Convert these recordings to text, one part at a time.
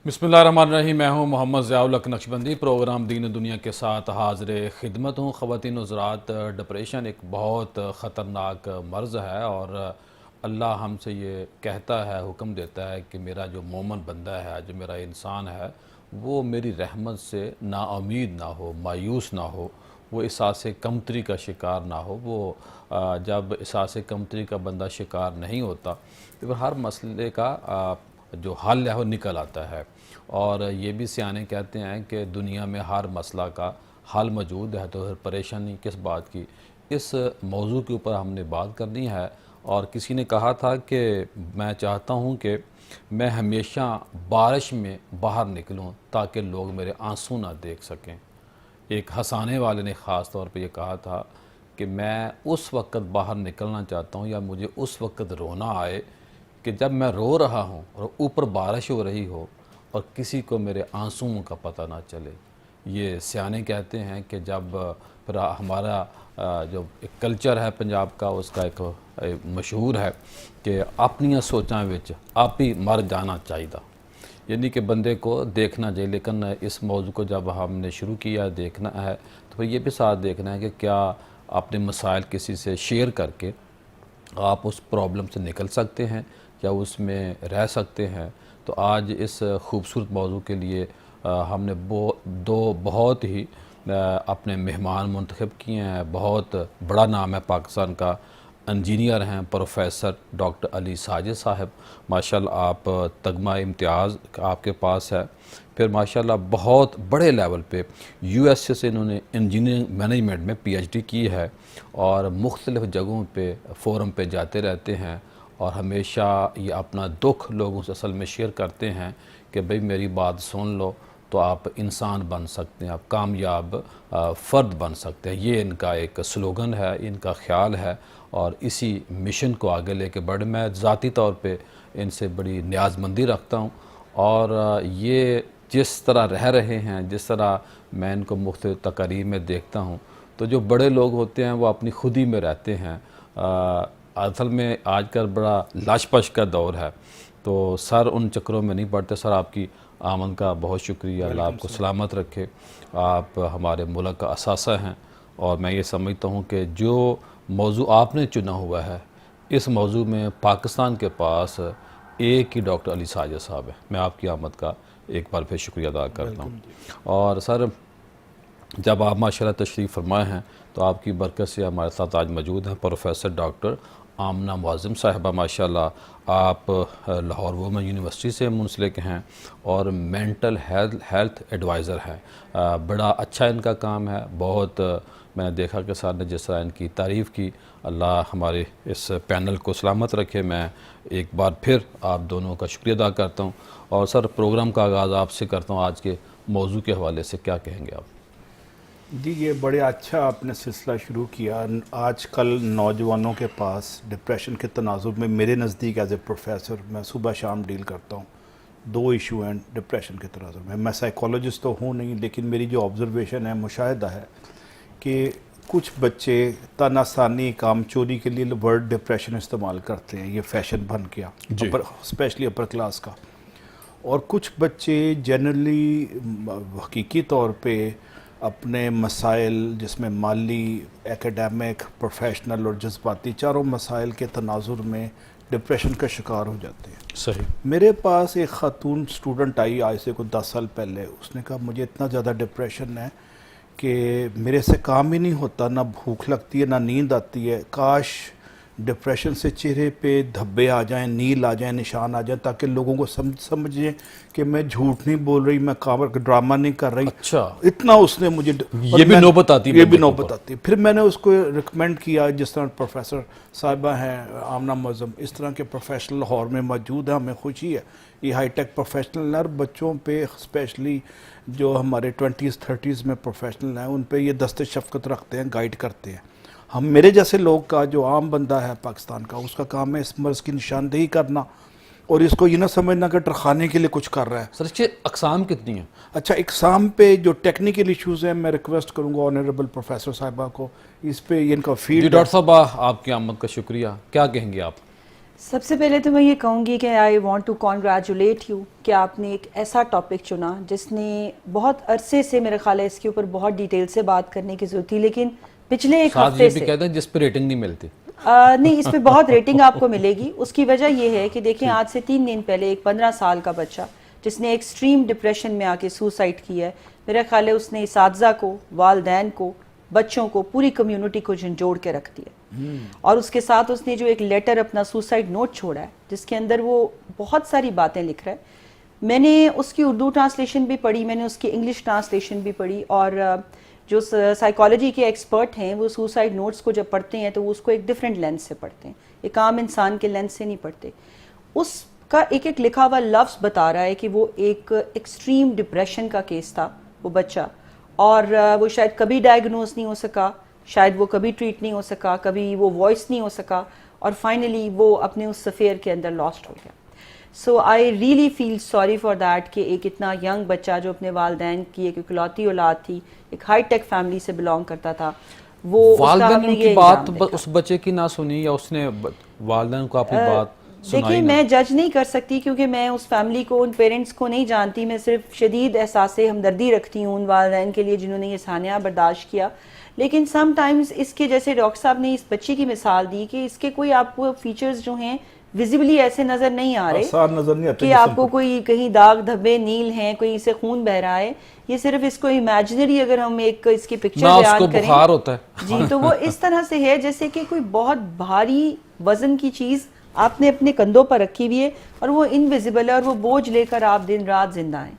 بسم اللہ الرحمن الرحیم۔ میں ہوں محمد ضیاء الحق نقشبندی، پروگرام دین و دنیا کے ساتھ حاضر خدمت ہوں۔ خواتین و حضرات، ڈپریشن ایک بہت خطرناک مرض ہے اور اللہ ہم سے یہ کہتا ہے، حکم دیتا ہے کہ میرا جو مومن بندہ ہے، جو میرا انسان ہے، وہ میری رحمت سے نا امید نہ ہو، مایوس نہ ہو، وہ احساس کمتری کا شکار نہ ہو۔ وہ جب احساس کمتری کا بندہ شکار نہیں ہوتا تو پھر ہر مسئلے کا جو حل ہے وہ نکل آتا ہے۔ اور یہ بھی سیانے کہتے ہیں کہ دنیا میں ہر مسئلہ کا حل موجود ہے، تو پھر پریشانی کس بات کی۔ اس موضوع کے اوپر ہم نے بات کرنی ہے، اور کسی نے کہا تھا کہ میں چاہتا ہوں کہ میں ہمیشہ بارش میں باہر نکلوں تاکہ لوگ میرے آنسو نہ دیکھ سکیں۔ ایک ہنسانے والے نے خاص طور پہ یہ کہا تھا کہ میں اس وقت باہر نکلنا چاہتا ہوں یا مجھے اس وقت رونا آئے کہ جب میں رو رہا ہوں اور اوپر بارش ہو رہی ہو اور کسی کو میرے آنسوؤں کا پتہ نہ چلے۔ یہ سیانے کہتے ہیں کہ جب پھر ہمارا جو ایک کلچر ہے پنجاب کا، اس کا ایک مشہور ہے کہ اپنی سوچاں وچ آپ ہی مر جانا چاہیے، یعنی کہ بندے کو دیکھنا چاہیے۔ لیکن اس موضوع کو جب ہم نے شروع کیا دیکھنا ہے تو پھر یہ بھی ساتھ دیکھنا ہے کہ کیا اپنے مسائل کسی سے شیئر کر کے آپ اس پرابلم سے نکل سکتے ہیں یا اس میں رہ سکتے ہیں۔ تو آج اس خوبصورت موضوع کے لیے ہم نے دو بہت ہی اپنے مہمان منتخب کیے ہیں۔ بہت بڑا نام ہے پاکستان کا، انجینئر ہیں پروفیسر ڈاکٹر علی ساجد صاحب، ماشاءاللہ آپ تگمہ امتیاز آپ کے پاس ہے۔ پھر ماشاءاللہ بہت بڑے لیول پہ یو ایس اے سے انہوں نے انجینئرنگ مینجمنٹ میں پی ایچ ڈی کی ہے اور مختلف جگہوں پہ فورم پہ جاتے رہتے ہیں، اور ہمیشہ یہ اپنا دکھ لوگوں سے اصل میں شیئر کرتے ہیں کہ بھئی میری بات سن لو تو آپ انسان بن سکتے ہیں، آپ کامیاب فرد بن سکتے ہیں۔ یہ ان کا ایک سلوگن ہے، ان کا خیال ہے، اور اسی مشن کو آگے لے کے بڑھ میں ذاتی طور پہ ان سے بڑی نیاز مندی رکھتا ہوں۔ اور یہ جس طرح رہ رہے ہیں، جس طرح میں ان کو مختلف تقاریر میں دیکھتا ہوں، تو جو بڑے لوگ ہوتے ہیں وہ اپنی خودی میں رہتے ہیں۔ اصل میں آج کل بڑا لاش پش کا دور ہے، تو سر ان چکروں میں نہیں پڑتے۔ سر آپ کی آمد کا بہت شکریہ، اللہ آپ کو سلامت رکھے۔ آپ ہمارے ملک کا اثاثہ ہیں، اور میں یہ سمجھتا ہوں کہ جو موضوع آپ نے چنا ہوا ہے، اس موضوع میں پاکستان کے پاس ایک ہی ڈاکٹر علی ساجد صاحب ہے۔ میں آپ کی آمد کا ایک بار پھر شکریہ ادا کرتا ہوں۔ اور سر جب آپ ماشاءاللہ تشریف فرمائے ہیں تو آپ کی برکت سے ہمارے ساتھ آج موجود ہیں پروفیسر ڈاکٹر آمنہ معظم صاحبہ۔ ماشاءاللہ آپ لاہور وومن یونیورسٹی سے منسلک ہیں اور مینٹل ہیلتھ ایڈوائزر ہیں۔ بڑا اچھا ان کا کام ہے۔ بہت میں نے دیکھا کہ سر نے جس طرح ان کی تعریف کی، اللہ ہمارے اس پینل کو سلامت رکھے۔ میں ایک بار پھر آپ دونوں کا شکریہ ادا کرتا ہوں، اور سر پروگرام کا آغاز آپ سے کرتا ہوں۔ آج کے موضوع کے حوالے سے کیا کہیں گے آپ؟ جی، یہ بڑے اچھا آپ نے سلسلہ شروع کیا۔ آج کل نوجوانوں کے پاس ڈپریشن کے تناظر میں میرے نزدیک ایز اے پروفیسر میں صبح شام ڈیل کرتا ہوں، دو ایشو ہیں ڈپریشن کے تناظر میں۔ میں سائیکالوجسٹ تو ہوں نہیں، لیکن میری جو آبزرویشن ہے، مشاہدہ ہے کہ کچھ بچے تانا ثانی کام چوری کے لیے ورڈ ڈپریشن استعمال کرتے ہیں، یہ فیشن بن گیا اسپیشلی اپر کلاس کا۔ اور کچھ بچے جنرلی حقیقی طور پہ اپنے مسائل، جس میں مالی، ایکیڈیمک، پروفیشنل اور جذباتی، چاروں مسائل کے تناظر میں ڈپریشن کا شکار ہو جاتے ہیں۔ صحیح۔ میرے پاس ایک خاتون سٹوڈنٹ آئی آج سے کوئی 10 سال پہلے۔ اس نے کہا مجھے اتنا زیادہ ڈپریشن ہے کہ میرے سے کام ہی نہیں ہوتا، نہ بھوک لگتی ہے نہ نیند آتی ہے۔ کاش ڈپریشن سے چہرے پہ دھبے آ جائیں، نیل آ جائیں، نشان آ جائیں، تاکہ لوگوں کو سمجھیں کہ میں جھوٹ نہیں بول رہی، میں ڈرامہ نہیں کر رہی۔ اچھا، اتنا اس نے مجھے یہ بھی نوبت آتی ہے، یہ بھی نوبت آتی ہے۔ پھر میں نے اس کو ریکمینڈ کیا، جس طرح پروفیسر صاحبہ ہیں آمنہ معظم، اس طرح کے پروفیشنل لاہور میں موجود ہیں، ہمیں خوشی ہے۔ یہ ہائی ٹیک پروفیشنل ہیں، بچوں پہ اسپیشلی جو ہمارے 20s 30s میں پروفیشنل ہیں، ان پہ یہ دست شفقت رکھتے ہیں، گائیڈ کرتے ہیں۔ ہم میرے جیسے لوگ کا، جو عام بندہ ہے پاکستان کا، اس کا کام ہے اس مرض کی نشاندہی کرنا، اور اس کو یہ نہ سمجھنا کہ ٹرخانے کے لیے کچھ کر رہا ہے۔ سر اس کی اقسام کتنی ہیں؟ اچھا، اقسام پہ جو ٹیکنیکل ایشوز ہیں، میں ریکویسٹ کروں گا آنریبل پروفیسر صاحبہ کو، اس پہ ان کا جی فیلڈ۔ ڈاکٹر صاحب آپ کی آمد کا شکریہ، کیا کہیں گے آپ؟ سب سے پہلے تو میں یہ کہوں گی کہ I want to congratulate you کہ آپ نے ایک ایسا ٹاپک چنا جس نے بہت عرصے سے، میرے خیال ہے اس کے اوپر بہت ڈیٹیل سے بات کرنے کی ضرورت تھی، لیکن پچھلے ایک ساتھ ہفتے یہ بھی سے کہتے ہیں جس پہ ریٹنگ نہیں ملتی. نہیں، اس پہ بہت ریٹنگ آپ کو ملے گی. اس کی وجہ یہ ہے کہ دیکھیں آج سے 3 دن پہلے ایک 15 سال کا بچہ جس نے ایکسٹریم ڈپریشن میں آ کے سوسائڈ کیا ہے، میرا خیال ہے اس نے اساتذہ کو، والدین کو، بچوں کو، پوری کمیونٹی کو جھنجھوڑ کے رکھ دیا. اور اس کے ساتھ اس نے جو ایک لیٹر اپنا سوسائڈ نوٹ چھوڑا ہے جس کے اندر وہ بہت ساری باتیں لکھ رہا ہے. میں نے اس کی اردو ٹرانسلیشن بھی پڑھی، میں نے اس کی انگلش ٹرانسلیشن بھی پڑھی، اور جو سائیکالوجی کے ایکسپرٹ ہیں وہ سوسائڈ نوٹس کو جب پڑھتے ہیں تو وہ اس کو ایک ڈیفرنٹ لینس سے پڑھتے ہیں، ایک عام انسان کے لینس سے نہیں پڑھتے. اس کا ایک ایک لکھا ہوا لفظ بتا رہا ہے کہ وہ ایک ایکسٹریم ڈپریشن کا کیس تھا وہ بچہ، اور وہ شاید کبھی ڈائیگنوز نہیں ہو سکا، شاید وہ کبھی ٹریٹ نہیں ہو سکا، کبھی وہ وائس نہیں ہو سکا، اور فائنلی وہ اپنے اس سفیر کے اندر لاسٹ ہو گیا. So I really feel sorry for that کہ ایک اتنا ینگ بچہ جو اپنے والدین کی ایک اکلوتی اولاد تھی، ایک ہائی ٹیک فیملی سے بلانگ کرتا تھا، وہ والدین نے کی بات اس بچے کی نہ سنی یا اس نے والدین کو اپنی بات سنائی؟ دیکھیں میں جج نہیں کر سکتی کیونکہ میں اس فیملی کو، ان پیرنٹس کو نہیں جانتی. میں صرف شدید احساس ہمدردی رکھتی ہوں ان والدین کے لیے جنہوں نے یہ سانحہ برداشت کیا. لیکن سم ٹائمز اس کے، جیسے ڈاکٹر صاحب نے اس بچے کی مثال دی کہ اس کے کوئی آپ کو فیچرز جو ہیں ویزیبلی ایسے نظر نہیں آ رہے کہ آپ کو کوئی کہیں داغ دھبے نیل ہیں، کوئی اسے خون بہ رہا ہے. یہ صرف اس کو امیجنری اگر ہم ایک اس کی پکچر بیان کریں، بخار ہوتا ہے جی، تو وہ اس طرح سے ہے جیسے کہ کوئی بہت بھاری وزن کی چیز آپ نے اپنے کندھوں پر رکھی ہوئی ہے اور وہ انویزیبل ہے، اور وہ بوجھ لے کر آپ دن رات زندہ ہیں.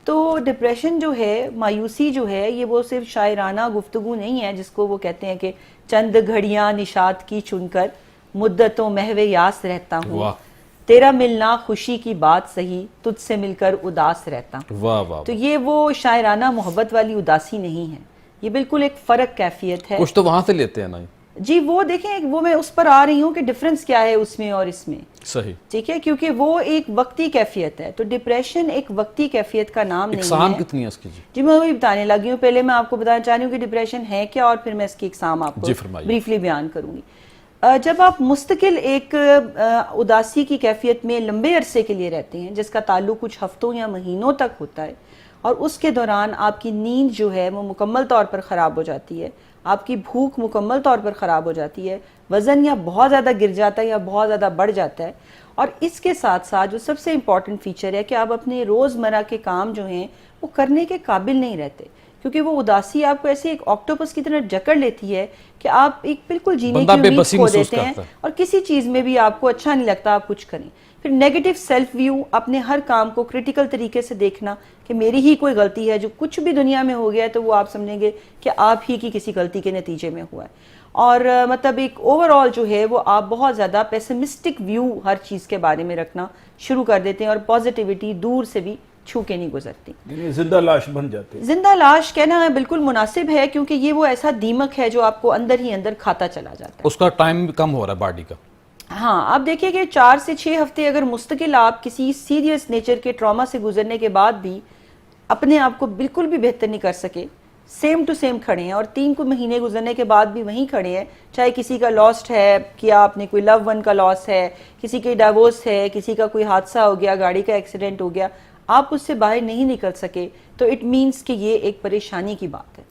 تو ڈپریشن جو ہے، مایوسی جو ہے، یہ وہ صرف شاعرانہ گفتگو نہیں ہے جس کو وہ کہتے ہیں کہ چند گھڑیاں نشاط کی چن کر مدتوں محو یاس رہتا ہوں، تیرا ملنا خوشی کی بات سہی، تجھ سے مل کر اداس رہتا ہوں. تو یہ وہ شاعرانہ محبت والی اداسی نہیں ہے، یہ بالکل ایک فرق کیفیت ہے. کچھ تو وہاں سے لیتے ہیں نا جی، وہ دیکھیں، وہ میں اس پر آ رہی ہوں کہ ڈفرنس کیا ہے اس میں اور اس میں. صحیح، ٹھیک ہے، کیونکہ وہ ایک وقتی کیفیت ہے. تو ڈپریشن ایک وقتی کیفیت کا نام نہیں ہے. اقسام کتنی ہے اس کی؟ جی میں وہی بتانے لگی ہوں. پہلے میں آپ کو بتانا چاہ رہی ہوں کہ ڈپریشن ہے کیا، اور پھر میں اس کی اقسام آپ کو بریفلی بیان کروں گی. جب آپ مستقل ایک اداسی کی کیفیت میں لمبے عرصے کے لیے رہتے ہیں جس کا تعلق کچھ ہفتوں یا مہینوں تک ہوتا ہے، اور اس کے دوران آپ کی نیند جو ہے وہ مکمل طور پر خراب ہو جاتی ہے، آپ کی بھوک مکمل طور پر خراب ہو جاتی ہے، وزن یا بہت زیادہ گر جاتا ہے یا بہت زیادہ بڑھ جاتا ہے، اور اس کے ساتھ ساتھ جو سب سے امپورٹنٹ فیچر ہے کہ آپ اپنے روزمرہ کے کام جو ہیں وہ کرنے کے قابل نہیں رہتے، کیونکہ وہ اداسی آپ کو ایسے ایک آکٹوپس کی طرح جکڑ لیتی ہے کہ آپ ایک بالکل جینے کی امید کھو دیتے ہیں، اور کسی چیز میں بھی آپ کو اچھا نہیں لگتا آپ کچھ کریں. پھر نیگیٹو سیلف ویو، اپنے ہر کام کو کرٹیکل طریقے سے دیکھنا کہ میری ہی کوئی غلطی ہے، جو کچھ بھی دنیا میں ہو گیا ہے تو وہ آپ سمجھیں گے کہ آپ ہی کی کسی غلطی کے نتیجے میں ہوا ہے. اور مطلب ایک اوور آل جو ہے وہ آپ بہت زیادہ پیسمسٹک ویو ہر چیز کے بارے میں رکھنا شروع کر دیتے ہیں، اور پازیٹیوٹی دور سے بھی چھو کے نہیں گزرتی. زندہ لاش بن جاتی. زندہ لاش کہنا بالکل مناسب ہے، کیونکہ یہ وہ ایسا دیمک ہے جو آپ کو اندر ہی اندر کھاتا چلا جاتا ہے. اس کا ٹائم بھی کم ہو رہا ہے باڈی کا. ہاں، آپ دیکھیں کہ 4 سے 6 ہفتے اگر مستقل آپ کسی سیریس نیچر کے ٹراما سے گزرنے کے بعد بھی اپنے آپ کو بالکل بھی بہتر نہیں کر سکے، سیم ٹو سیم کھڑے ہیں، اور 3 مہینے گزرنے کے بعد بھی وہیں کھڑے ہیں، چاہے کسی کا لاسٹ ہے، کیا آپ نے کوئی لو ون کا لاس ہے، کسی کی ڈائیورس ہے، کسی کا کوئی حادثہ ہو گیا، گاڑی کا ایکسیڈنٹ ہو گیا، آپ اس سے باہر نہیں نکل سکے، تو اٹ مینس کہ یہ ایک پریشانی کی بات ہے.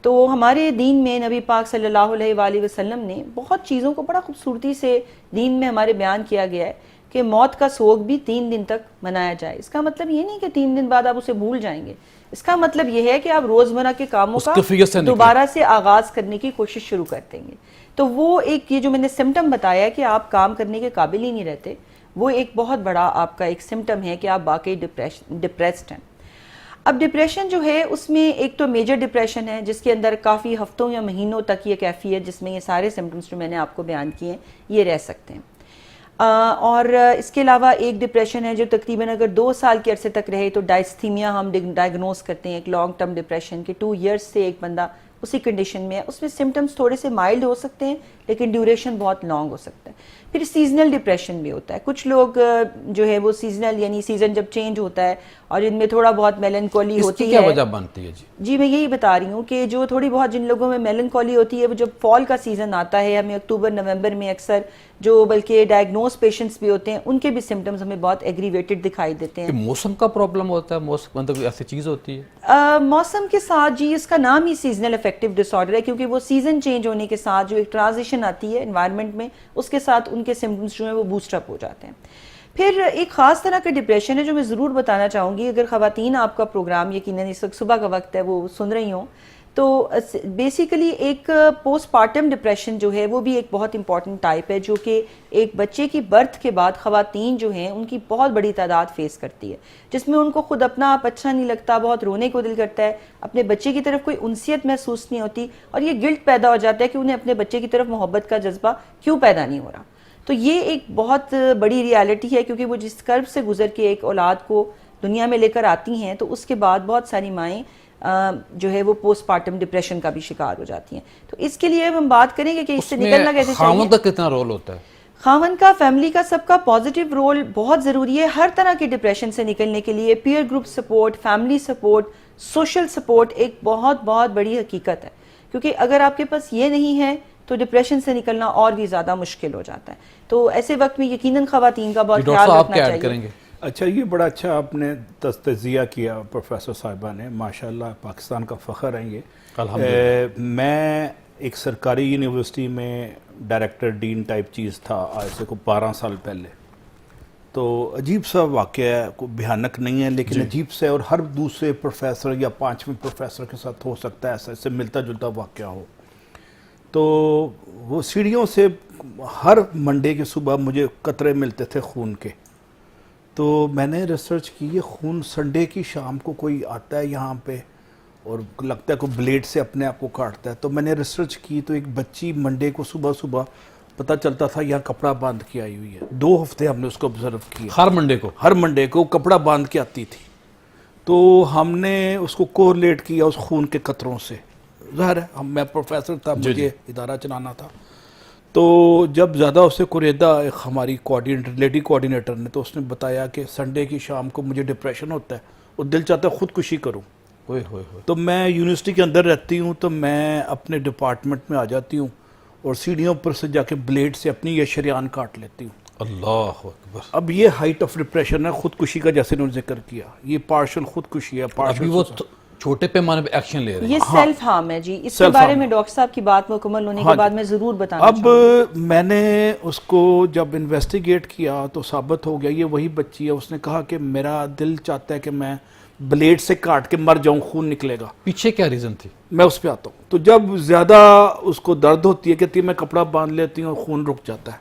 تو ہمارے دین میں نبی پاک صلی اللہ علیہ وآلہ وسلم نے بہت چیزوں کو بڑا خوبصورتی سے دین میں ہمارے بیان کیا گیا ہے کہ موت کا سوگ بھی 3 دن تک منایا جائے. اس کا مطلب یہ نہیں کہ 3 دن بعد آپ اسے بھول جائیں گے، اس کا مطلب یہ ہے کہ آپ روزمرہ کے کاموں کا دوبارہ سے آغاز کرنے کی کوشش شروع کر دیں گے. تو وہ ایک یہ جو میں نے سمٹم بتایا کہ آپ کام کرنے کے قابل ہی نہیں رہتے، وہ ایک بہت بڑا آپ کا ایک سمٹم ہے کہ آپ واقعی ڈپریسڈ ہیں. اب ڈپریشن جو ہے اس میں ایک تو میجر ڈپریشن ہے جس کے اندر کافی ہفتوں یا مہینوں تک یہ کیفیت جس میں یہ سارے سمٹمز جو میں نے آپ کو بیان کیے ہیں یہ رہ سکتے ہیں. اور اس کے علاوہ ایک ڈپریشن ہے جو تقریباً اگر 2 سال کے عرصے تک رہے تو ڈائستھیمیا ہم ڈائگنوز کرتے ہیں، ایک لانگ ٹرم ڈپریشن کے 2 ایئرس سے ایک بندہ اسی کنڈیشن میں ہے. اس میں سمٹمز تھوڑے سے مائلڈ ہو سکتے ہیں لیکن ڈیوریشن بہت لانگ ہو سکتا ہے. پھر سیزنل ڈپریشن بھی ہوتا ہے. کچھ لوگ جو ہے وہ سیزنل یعنی سیزن جب چینج ہوتا ہے اور ان میں تھوڑا بہت میلنکولی ہوتی ہے. کیا وجہ بنتی ہے؟ جی میں یہی بتا رہی ہوں کہ جو تھوڑی بہت جن لوگوں میں میلنکولی ہوتی ہے وہ جب فال کا سیزن آتا ہے, ہمیں اکتوبر نومبر میں اکثر جو بلکہ ڈائگنوز پیشنٹس بھی ہوتے ہیں ان کے بھی سمٹمز ہمیں بہت ایگریویٹڈ دکھائی دیتے ہیں. موسم کا پرابلم ہوتا ہے؟ موسم مطلب ایسی چیز ہوتی ہے موسم کے ساتھ جی, اس کا نام ہی سیزنل افیکٹو ڈس آرڈر ہے کیونکہ وہ سیزن چینج ہونے کے ساتھ جو ایک ٹرانزیشن آتی ہے انوائرمنٹ میں, اس کے ساتھ ان کے سمٹمز جو ہیں وہ بوسٹ اپ ہو جاتے ہیں. پھر ایک خاص طرح کا ڈپریشن ہے جو میں ضرور بتانا چاہوں گی, اگر خواتین آپ کا پروگرام یقیناً اس وقت صبح کا وقت ہے وہ سن رہی ہوں, تو بیسیکلی ایک پوسٹ پارٹم ڈپریشن جو ہے وہ بھی ایک بہت امپورٹنٹ ٹائپ ہے جو کہ ایک بچے کی برتھ کے بعد خواتین جو ہیں ان کی بہت بڑی تعداد فیس کرتی ہے, جس میں ان کو خود اپنا آپ اچھا نہیں لگتا, بہت رونے کو دل کرتا ہے, اپنے بچے کی طرف کوئی انسیت محسوس نہیں ہوتی اور یہ گلٹ پیدا ہو جاتا ہے کہ انہیں اپنے بچے کی طرف محبت کا جذبہ کیوں پیدا نہیں ہو رہا. تو یہ ایک بہت بڑی ریالٹی ہے کیونکہ وہ جس کرب سے گزر کے ایک اولاد کو دنیا میں لے کر آتی ہیں تو اس کے بعد بہت ساری مائیں جو ہے وہ پوسٹ پارٹم ڈپریشن کا بھی شکار ہو جاتی ہیں. تو اس کے لیے ہم بات کریں گے کہ اس سے نکلنا کیسے چاہیے. خاوند کا کتنا رول ہوتا ہے؟ خاوند کا, فیملی کا, سب کا پازیٹیو رول بہت ضروری ہے ہر طرح کے ڈپریشن سے نکلنے کے لیے. Peer group support, family support, social support ایک بہت بہت بڑی حقیقت ہے کیونکہ اگر آپ کے پاس یہ نہیں ہے تو ڈپریشن سے نکلنا اور بھی زیادہ مشکل ہو جاتا ہے. تو ایسے وقت میں یقیناً خواتین کا بہت خیال رکھنا چاہیے. کریں گے اچھا, یہ بڑا اچھا آپ نے تجزیہ کیا پروفیسر صاحبہ نے, ماشاءاللہ پاکستان کا فخر ہیں یہ. میں ایک سرکاری یونیورسٹی میں ڈائریکٹر ڈین ٹائپ چیز تھا آج سے کو 12 سال پہلے. تو عجیب سا واقعہ ہے, کوئی بھیانک نہیں ہے لیکن عجیب سے, اور ہر دوسرے پروفیسر یا 5ویں پروفیسر کے ساتھ ہو سکتا ہے ایسا, اس سے ملتا جلتا واقعہ ہو. تو وہ سیڑھیوں سے ہر منڈے کے صبح مجھے قطرے ملتے تھے خون کے. تو میں نے ریسرچ کی, یہ خون سنڈے کی شام کو کوئی آتا ہے یہاں پہ اور لگتا ہے کوئی بلیڈ سے اپنے آپ کو کاٹتا ہے. تو میں نے ریسرچ کی تو ایک بچی منڈے کو صبح صبح پتہ چلتا تھا یہاں کپڑا باندھ کے آئی ہوئی ہے. 2 ہفتے ہم نے اس کو آبزرو کیا, ہر منڈے کو کپڑا باندھ کے آتی تھی. تو ہم نے اس کو کوریلیٹ کیا اس خون کے قطروں سے. ظاہر ہے میں پروفیسر تھا, مجھے ادارہ چلانا تھا. تو جب زیادہ اس سے قریدہ ایک ہماری لیڈی کوآرڈینیٹر نے, تو اس نے بتایا کہ سنڈے کی شام کو مجھے ڈپریشن ہوتا ہے اور دل چاہتا ہے خودکشی کروں. تو میں یونیورسٹی کے اندر رہتی ہوں تو میں اپنے ڈپارٹمنٹ میں آ جاتی ہوں اور سیڑھیوں پر سے جا کے بلیڈ سے اپنی یہ شریان کاٹ لیتی ہوں. اللہ اکبر. اب یہ ہائٹ آف ڈپریشن ہے, خودکشی کا جیسے انہوں نے ذکر کیا, یہ پارشل خودکشی ہے. ابھی وہ چھوٹے پیمانے پہ ایکشن لے رہے ہیں. یہ سیلف ہارم ہے جی. اس کے بارے میں ڈاکٹر صاحب کی بات مکمل ہونے کے بعد میں ضرور بتانا چاہوں گی. اب میں نے اس کو جب انویسٹیگیٹ کیا تو ثابت ہو گیا یہ وہی بچی ہے. اس نے کہا کہ میرا دل چاہتا ہے کہ میں بلیڈ سے کاٹ کے مر جاؤں, خون نکلے گا. پیچھے کیا ریزن تھی؟ میں اس پہ آتا ہوں. تو جب زیادہ اس کو درد ہوتی ہے کہتی ہے میں کپڑا باندھ لیتی ہوں اور خون رک جاتا ہے,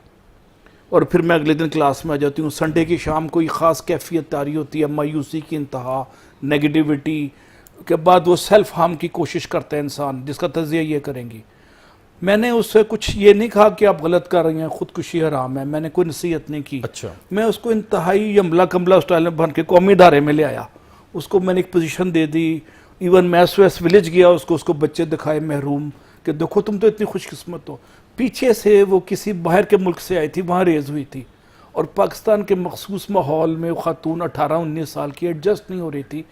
اور پھر میں اگلے دن کلاس میں آ جاتی ہوں. سنڈے کی شام کو خاص کیفیت تاری ہوتی ہے, مایوسی کی انتہا, نیگیٹیوٹی کے بعد وہ سیلف ہارم کی کوشش کرتا ہے انسان, جس کا تجزیہ یہ کریں گی. میں نے اس سے کچھ یہ نہیں کہا کہ آپ غلط کر رہی ہیں, خودکشی حرام ہے, میں نے کوئی نصیحت نہیں کی. اچھا. میں اس کو انتہائی یملا کملا اسٹائل میں بن کے قومی ادارے میں لے آیا. اس کو میں نے ایک پوزیشن دے دی. ایون میں ایس ولیج گیا, اس کو بچے دکھائے محروم کہ دیکھو تم تو اتنی خوش قسمت ہو. پیچھے سے وہ کسی باہر کے ملک سے آئی تھی, وہاں ریز ہوئی تھی, اور پاکستان کے مخصوص ماحول میں خاتون 18-19 سال کی ایڈجسٹ نہیں ہو رہی تھی.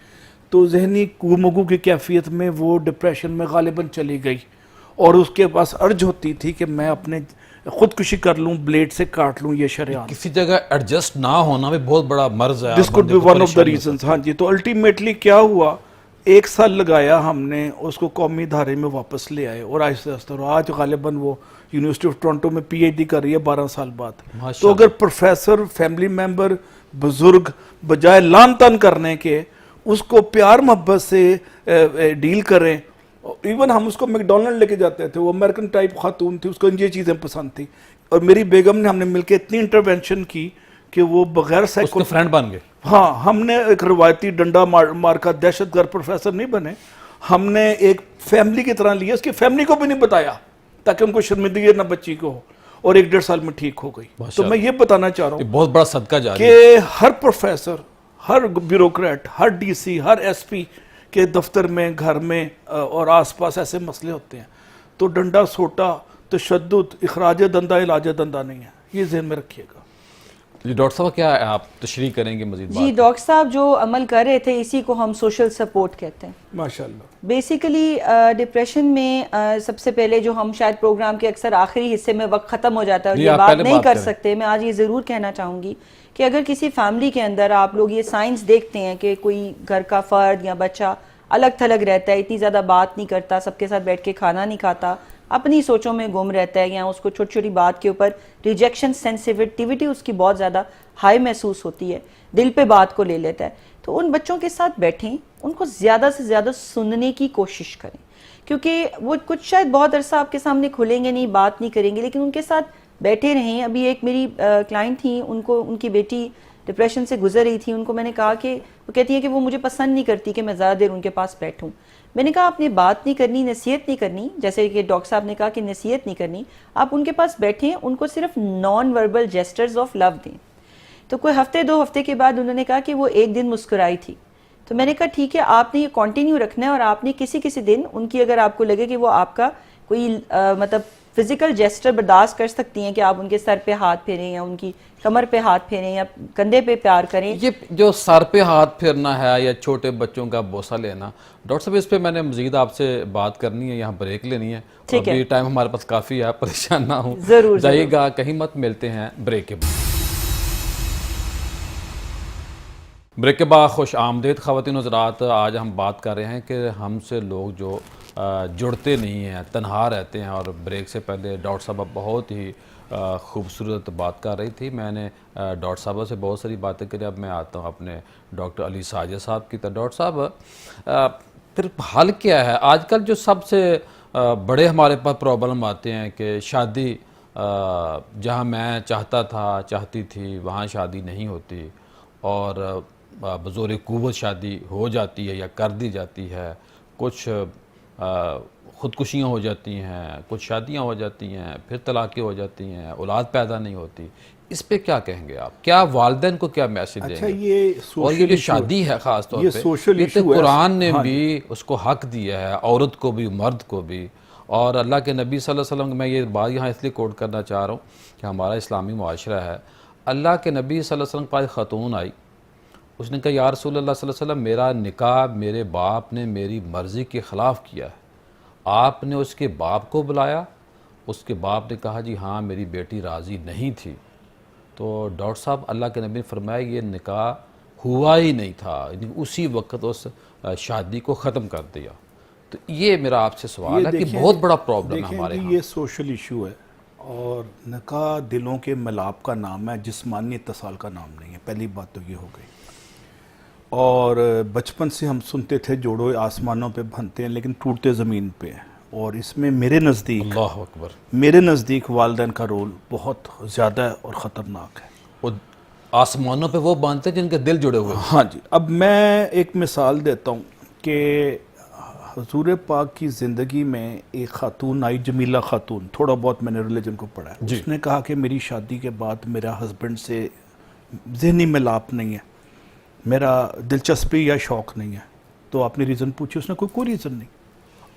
تو ذہنی گفتگو کی کیفیت میں وہ ڈپریشن میں غالباً چلی گئی, اور اس کے پاس ارج ہوتی تھی کہ میں اپنے خودکشی کر لوں, بلیڈ سے کاٹ لوں یہ شریان. کسی جگہ ایڈجسٹ نہ ہونا بھی بہت بڑا مرض ہے. This could be one of the reasons. ہاں جی. تو الٹیمیٹلی کیا ہوا, 1 سال لگایا ہم نے, اس کو قومی ادارے میں واپس لے آئے, اور آہستہ آہستہ, اور آج غالباً وہ یونیورسٹی آف ٹورنٹو میں پی ایچ ڈی کر رہی ہے 12 سال بعد. تو اگر پروفیسر, فیملی ممبر, بزرگ بجائے لان تان کرنے کے اس کو پیار محبت سے ڈیل کریں. ایون ہم اس کو میکڈونلڈ لے کے جاتے تھے, وہ امریکن ٹائپ خاتون تھی, اس کو یہ چیزیں پسند تھی, اور میری بیگم نے, ہم نے مل کے اتنی انٹرونشن کی کہ وہ بغیر فرینڈ بن گئے. ہاں, ہم نے ایک روایتی ڈنڈا مار کا دہشت گرد پروفیسر نہیں بنے, ہم نے ایک فیملی کی طرح لیا. اس کی فیملی کو بھی نہیں بتایا تاکہ ان کو شرمندگی نہ بچی کو ہو, اور 1-1.5 سال میں ٹھیک ہو گئی. تو میں یہ بتانا چاہ رہا ہوں بہت بڑا صدقہ جاری کہ ہر پروفیسر, ہر بیوروکریٹ, ہر ڈی سی, ہر ایس پی کے دفتر میں, گھر میں اور آس پاس ایسے مسئلے ہوتے ہیں. تو ڈنڈا سوٹا, تشدد, اخراج دندہ, علاج دندہ نہیں ہے. یہ ذہن میں رکھیے گا. جی ڈاکٹر صاحب کیا آپ تشریح کریں گے مزید جی ڈاکٹر صاحب جو عمل کر رہے تھے اسی کو ہم سوشل سپورٹ کہتے ہیں. ماشاءاللہ. بیسیکلی ڈپریشن میں سب سے پہلے جو ہم شاید پروگرام کے اکثر آخری حصے میں وقت ختم ہو جاتا ہے اور یہ بات نہیں کر سکتے, میں آج یہ ضرور کہنا چاہوں گی کہ اگر کسی فیملی کے اندر آپ لوگ یہ سائنس دیکھتے ہیں کہ کوئی گھر کا فرد یا بچہ الگ تھلگ رہتا ہے, اتنی زیادہ بات نہیں کرتا, سب کے ساتھ بیٹھ کے کھانا نہیں کھاتا, اپنی سوچوں میں گم رہتا ہے, یا اس کو چھوٹی چھوٹی بات کے اوپر ریجیکشن سینسیٹیوٹی اس کی بہت زیادہ ہائی محسوس ہوتی ہے, دل پہ بات کو لے لیتا ہے, تو ان بچوں کے ساتھ بیٹھیں, ان کو زیادہ سے زیادہ سننے کی کوشش کریں, کیونکہ وہ کچھ شاید بہت عرصہ آپ کے سامنے کھلیں گے نہیں, بات نہیں کریں گے, لیکن ان کے ساتھ بیٹھے رہیں. ابھی ایک میری کلائنٹ تھیں, ان کی بیٹی ڈپریشن سے گزر رہی تھی, ان کو میں نے کہا کہ وہ کہتی ہے کہ وہ مجھے پسند نہیں کرتی کہ میں زیادہ دیر ان کے پاس بیٹھوں. میں نے کہا آپ نے بات نہیں کرنی, نصیحت نہیں کرنی, جیسے کہ ڈاکٹر صاحب نے کہا کہ نصیحت نہیں کرنی, آپ ان کے پاس بیٹھیں, ان کو صرف non verbal gestures of love دیں. تو کوئی ہفتے 2 ہفتے کے بعد انہوں نے کہا کہ وہ ایک دن مسکرائی تھی. تو میں نے کہا ٹھیک ہے, آپ نے یہ کنٹینیو رکھنا ہے, اور آپ نے کسی دن ان کی اگر آپ کو لگے کہ وہ آپ کا کوئی مطلب فزیکل جیسٹر برداشت کر سکتی ہیں کہ آپ ان کے سر پہ ہاتھ پھیریں یا ان کی کمر پہ ہاتھ پھیریں یا کندھے پہ پیار کریں. یہ جو سر پہ ہاتھ پھیرنا ہے یا چھوٹے بچوں کا بوسہ لینا, ڈاکٹر صاحب اس پہ میں نے مزید آپ سے بات کرنی ہے, یہاں بریک لینی ہے, ابھی ٹائم ہمارے پاس کافی ہے, پریشان نہ ہوں, ضرور جائیے گا کہیں مت, ملتے ہیں بریک کے بعد. بریک کے بعد خوش آمدید خواتین و حضرات. آج ہم بات کر رہے ہیں کہ ہم سے لوگ جو جڑتے نہیں ہیں, تنہا رہتے ہیں, اور بریک سے پہلے ڈاکٹر صاحبہ بہت ہی خوبصورت بات کر رہی تھی. میں نے ڈاکٹر صاحبہ سے بہت ساری باتیں کری. اب میں آتا ہوں اپنے ڈاکٹر علی ساجد صاحب کی طرف. ڈاکٹر صاحب پھر حل کیا ہے؟ آج کل جو سب سے بڑے ہمارے پاس پرابلم آتے ہیں کہ شادی جہاں میں چاہتی تھی وہاں شادی نہیں ہوتی, اور بزور قوت شادی ہو جاتی ہے یا کر دی جاتی ہے, کچھ خودکشیاں ہو جاتی ہیں, کچھ شادیاں ہو جاتی ہیں, پھر طلاقیں ہو جاتی ہیں, اولاد پیدا نہیں ہوتی. اس پہ کیا کہیں گے آپ؟ کیا والدین کو کیا میسج دیں گے؟ اور یہ جو شادی ہے خاص طور پہ, یہ تو قرآن نے بھی اس کو حق دیا ہے, عورت کو بھی مرد کو بھی. اور اللہ کے نبی صلی اللہ علیہ وسلم, میں یہ بات یہاں اس لیے کوٹ کرنا چاہ رہا ہوں کہ ہمارا اسلامی معاشرہ ہے, اللہ کے نبی صلی اللہ علیہ وسلم کے پاس خاتون آئی, اس نے کہا یا رسول اللہ صلی اللہ علیہ وسلم, میرا نکاح میرے باپ نے میری مرضی کے خلاف کیا ہے. آپ نے اس کے باپ کو بلایا, اس کے باپ نے کہا جی ہاں میری بیٹی راضی نہیں تھی. تو ڈاکٹر صاحب اللہ کے نبی نے فرمایا یہ نکاح ہوا ہی نہیں تھا, اسی وقت اس شادی کو ختم کر دیا. تو یہ میرا آپ سے سوال ہے کہ بہت بڑا پرابلم ہے ہمارے ہاں. یہ سوشل ایشو ہے, اور نکاح دلوں کے ملاپ کا نام ہے, جسمانی اتصال کا نام نہیں ہے. پہلی بات تو یہ ہو گئی. اور بچپن سے ہم سنتے تھے جوڑو آسمانوں پہ بنتے ہیں لیکن ٹوٹتے زمین پہ ہیں, اور اس میں میرے نزدیک والدین کا رول بہت زیادہ ہے اور خطرناک ہے. وہ آسمانوں پہ وہ باندھتے ہیں جن کے دل جڑے ہوئے. ہاں جی. اب میں ایک مثال دیتا ہوں کہ حضور پاک کی زندگی میں ایک خاتون آئی, جمیلہ خاتون, تھوڑا بہت میں نے ریلیجن کو پڑھا ہے. اس نے کہا کہ میری شادی کے بعد میرا ہسبینڈ سے ذہنی ملاپ نہیں ہے, میرا دلچسپی یا شوق نہیں ہے. تو آپ نے ریزن پوچھی, اس نے کوئی ریزن نہیں,